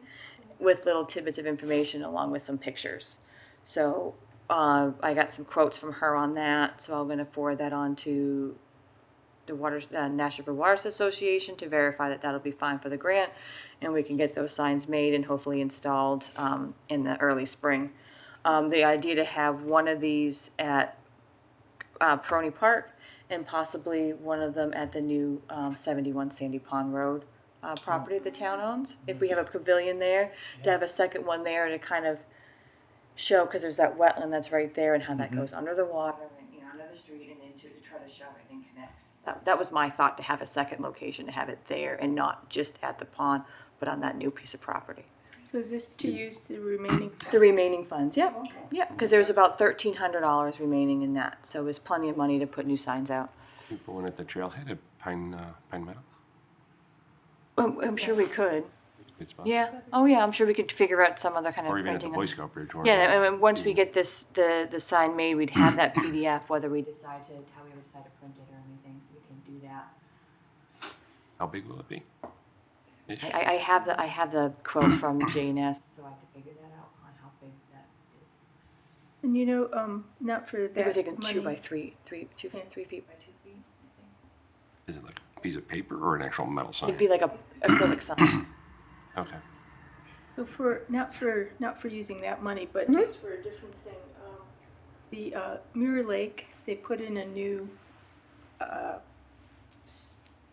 with little tidbits of information along with some pictures. So I got some quotes from her on that, so I'm gonna forward that on to the National River Waters Association to verify that that'll be fine for the grant, and we can get those signs made and hopefully installed in the early spring. The idea to have one of these at Peroni Park and possibly one of them at the new 71 Sandy Pond Road property the town owns. If we have a pavilion there, to have a second one there to kind of show, because there's that wetland that's right there and how that goes under the water and under the street and then to try to show everything connects. That was my thought, to have a second location, to have it there and not just at the pond, but on that new piece of property. So is this to use the remaining? The remaining funds, yep, Okay. yep, because there's about $1,300 remaining in that, so there's plenty of money to put new signs out. You put one at the trailhead at Pine Meadow? I'm sure we could, Good spot. yeah, oh yeah, I'm sure we could figure out some other kind of Or even at the printing. Boy Scout Bridge. Yeah, and once we get the sign made, we'd have that PDF, whether we decide to, how we ever decide to print it or anything, we can do that. How big will it be? Ish? I have the quote from J&S, so I have to figure that out on how big that is. And not for They were that thinking money. 2 by 3 feet by 2 feet, I think. Is it like a piece of paper or an actual metal sign? It'd be like a acrylic sign. Okay. So not for using that money, but Mhm. just for a different thing, the Mirror Lake, they put in a new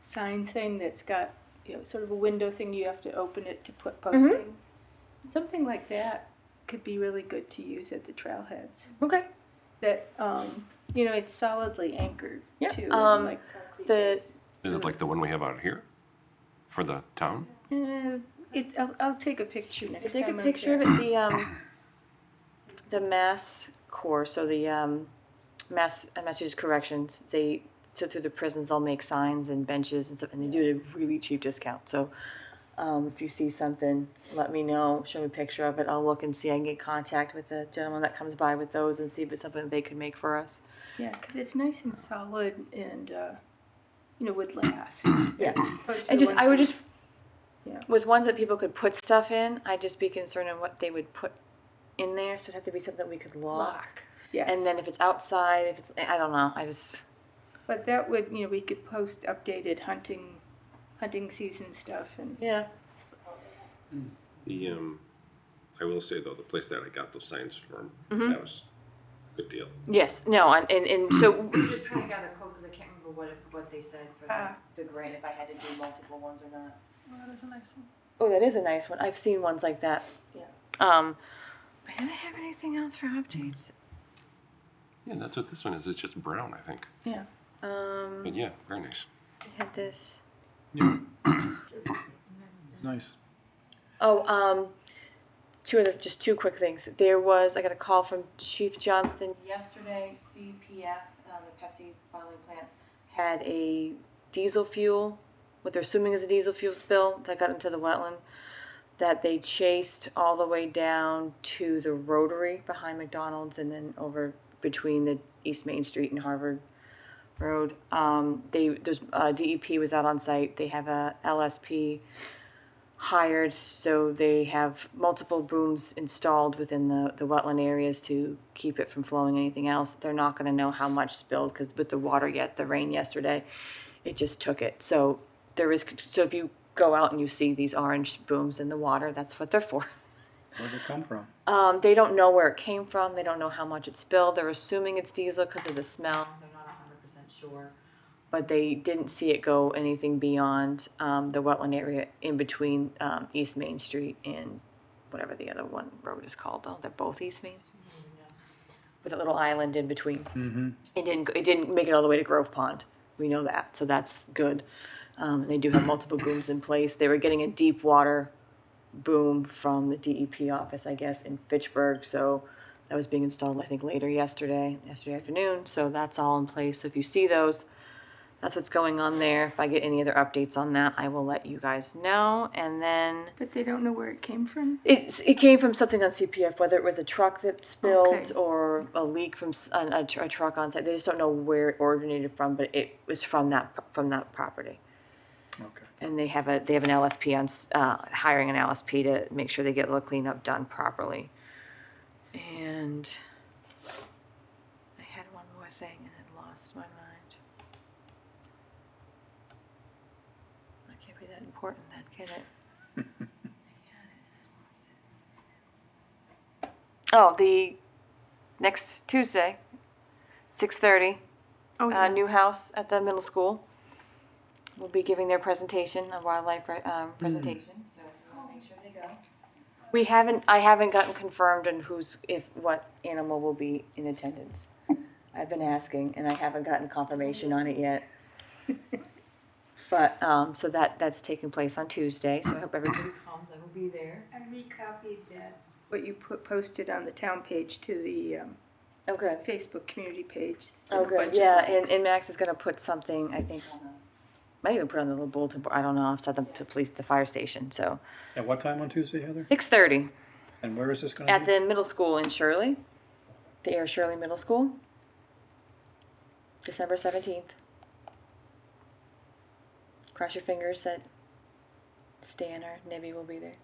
sign thing that's got sort of a window thing. You have to open it to post things. Something like that could be really good to use at the trailheads. Okay. That it's solidly anchored Yeah, too, and like concrete the- base. Is it like the one we have out here for the town? I'll take a picture next time. Take a I'm picture of there. it, the Mass Corps, so the, Massachusetts Corrections, so through the prisons, they'll make signs and benches and stuff, and they do it at a really cheap discount, so, if you see something, let me know, show me a picture of it, I'll look and see, I can get contact with the gentleman that comes by with those and see if it's something they could make for us. Yeah, because it's nice and solid and, would last. Yeah. As opposed to And the just, ones I would we- just, Yeah. with ones that people could put stuff in, I'd just be concerned on what they would put in there, so it'd have to be something we could lock. Yes. And then if it's outside, if it's, I don't know, But that would, we could post updated hunting season stuff and. yeah. The, I will say though, the place that I got those signs from, Mhm. that was a good deal. Yes, no, and so. We're just trying to gather code, because I can't remember what they said for the grant, if I had to do multiple ones or not. Well, that is a nice one. Oh, that is a nice one, I've seen ones like that. Yeah. Did I have anything else for updates? Yeah, that's what this one is. It's just brown, I think. Yeah. But yeah, very nice. I had this. Yeah. Nice. Oh, just two quick things. I got a call from Chief Johnston yesterday, CPF, the Pepsi bottling plant, had a diesel fuel, what they're assuming is a diesel fuel spill that got into the wetland, that they chased all the way down to the rotary behind McDonald's and then over between the East Main Street and Harvard Road. DEP was out on site. They have a LSP hired, so they have multiple booms installed within the wetland areas to keep it from flowing anything else. They're not going to know how much spilled, because with the rain yesterday, it just took it. So so if you go out and you see these orange booms in the water, that's what they're for. Where'd it come from? They don't know where it came from. They don't know how much it spilled. They're assuming it's diesel because of the smell. They're not 100% sure. But they didn't see it go anything beyond the wetland area in between East Main Street and whatever the other one road is called. Oh, they're both East Main Street? With a little island in between. Mm-hmm. It didn't make it all the way to Grove Pond. We know that, so that's good. They do have multiple booms in place. They were getting a deep water boom from the DEP office, I guess, in Fitchburg, so that was being installed, I think, yesterday afternoon, so that's all in place. So if you see those, that's what's going on there. If I get any other updates on that, I will let you guys know. And then But they don't know where it came from? it came from something on CPF, whether it was a truck that spilled Okay. or a leak from a truck on site. They just don't know where it originated from, but it was from that property. Okay. And they have an LSP on hiring an LSP to make sure they get a little cleanup done properly. And I had one more thing and it lost my mind. That can't be that important then, can it? Oh, the next Tuesday, 6:30, Oh, yeah. new house at the middle school. Will be giving their presentation, a wildlife presentation, so we'll make sure they go. I haven't gotten confirmed on what animal will be in attendance. I've been asking, and I haven't gotten confirmation on it yet. But, so that's taking place on Tuesday, so I hope everybody comes, I will be there. I recopied that, what you posted on the town page to the Oh, good. Facebook community page. Oh, A good, bunch of yeah, links. and Max is gonna put something, I think, might even put on the little bulletin board, I don't know, outside the fire station, so. At what time on Tuesday, Heather? 6:30 And where is this going to at be? the middle school in Shirley, the Ayer Shirley Middle School, December 17th. Cross your fingers that Stan or Nibby will be there.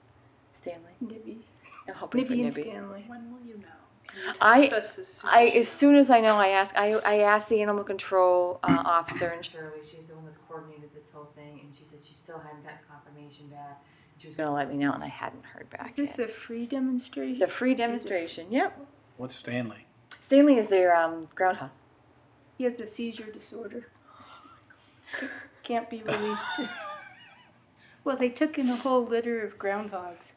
Stanley. Nibby. I'm hoping for Nibby and Nibby. Stanley. When will you know? Can you I- text us as soon As soon as I know, I asked the animal control officer in Shirley. She's the one that's coordinated this whole thing, and she said she still hadn't gotten confirmation back. She was gonna let me know, and I hadn't heard back Is this yet. a free demonstration? It's a free demonstration. Yep. What's Stanley? Stanley is their groundhog. He has a seizure disorder. Can't be released. Well, they took in a whole litter of groundhogs.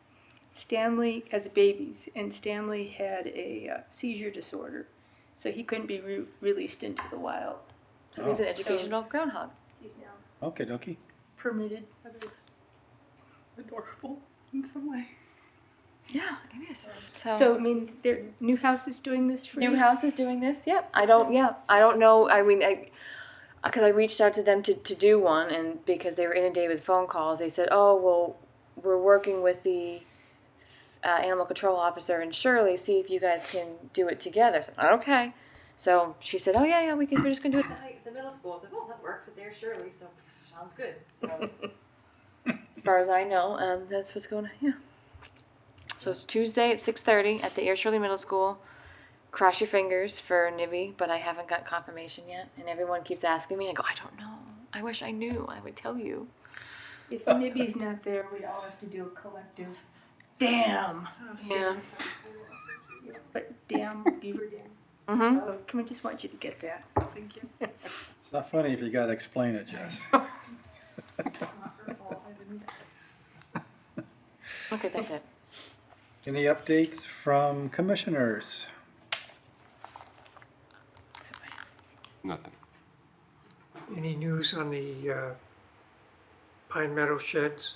Stanley, as babies, and Stanley had a seizure disorder, so he couldn't be released into the wild. So he's an Oh. educational groundhog. He's now Okay, dokie. permitted. That is adorable in some way. Yeah, it is. So, I mean, their new house is doing this for you? New house is doing this, yep. I don't know, I mean, because I reached out to them to do one, and because they were inundated with phone calls, they said, oh, well, we're working with the animal control officer and Shirley, see if you guys can do it together. So, okay. So she said, oh, yeah, we're just gonna do it at the middle school. I said, well, that works, it's Ayer Shirley, so sounds good. So, as far as I know, that's what's going on, yeah. So it's Tuesday at 6:30 at the Ayer Shirley Middle School. Cross your fingers for Nibby, but I haven't got confirmation yet. And everyone keeps asking me. I go, I don't know. I wish I knew. I would tell you. If Nibby's not there, we all have to do a collective, damn. Yeah. But damn, beaver dam. Mm-hmm. Oh, can we just want you to get that? Thank you. It's not funny if you gotta explain it, Jess. Not her fault. I didn't. Okay, that's it. Any updates from commissioners? Nothing. Any news on the Pine Meadow sheds?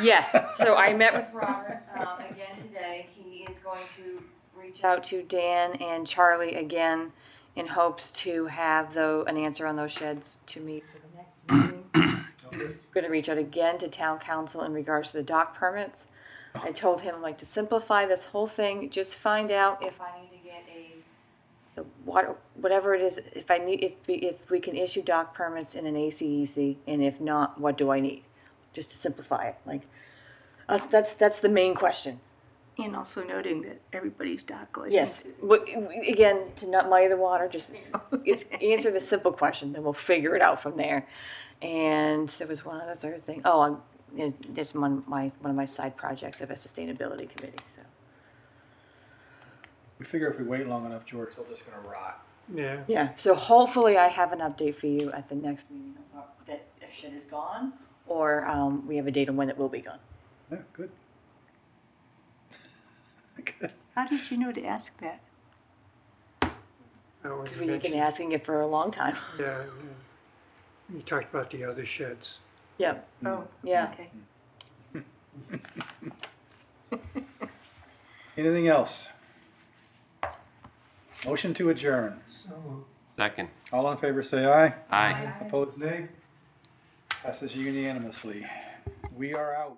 Yes. So I met with Robert again today. He is going to reach out to Dan and Charlie again in hopes to have an answer on those sheds to meet for the next meeting. He's going to reach out again to town council in regards to the dock permits. I told him, like, to simplify this whole thing, just find out if I need to get whatever it is, if we can issue dock permits in an ACEC, and if not, what do I need? Just to simplify it, like, that's the main question. And also noting that everybody's dock license Yes, is. again, to not muddy the water, just answer the simple question, then we'll figure it out from there. And there was one other third thing. Oh, this one of my side projects of a sustainability committee. So We figure if we wait long enough, George, they're just gonna rot. Yeah. yeah, so hopefully I have an update for you at the next meeting that a shed is gone, or we have a date on when it will be gone. Yeah, good. Good. How did you know to ask that? That was Because we've been mentioned. asking it for a long time. Yeah, you talked about the other sheds. Yep. Oh, Yeah. okay. Anything else? Motion to adjourn. So Second. All in favor, say aye. Aye. Opposed, nay. Passes unanimously. We are out.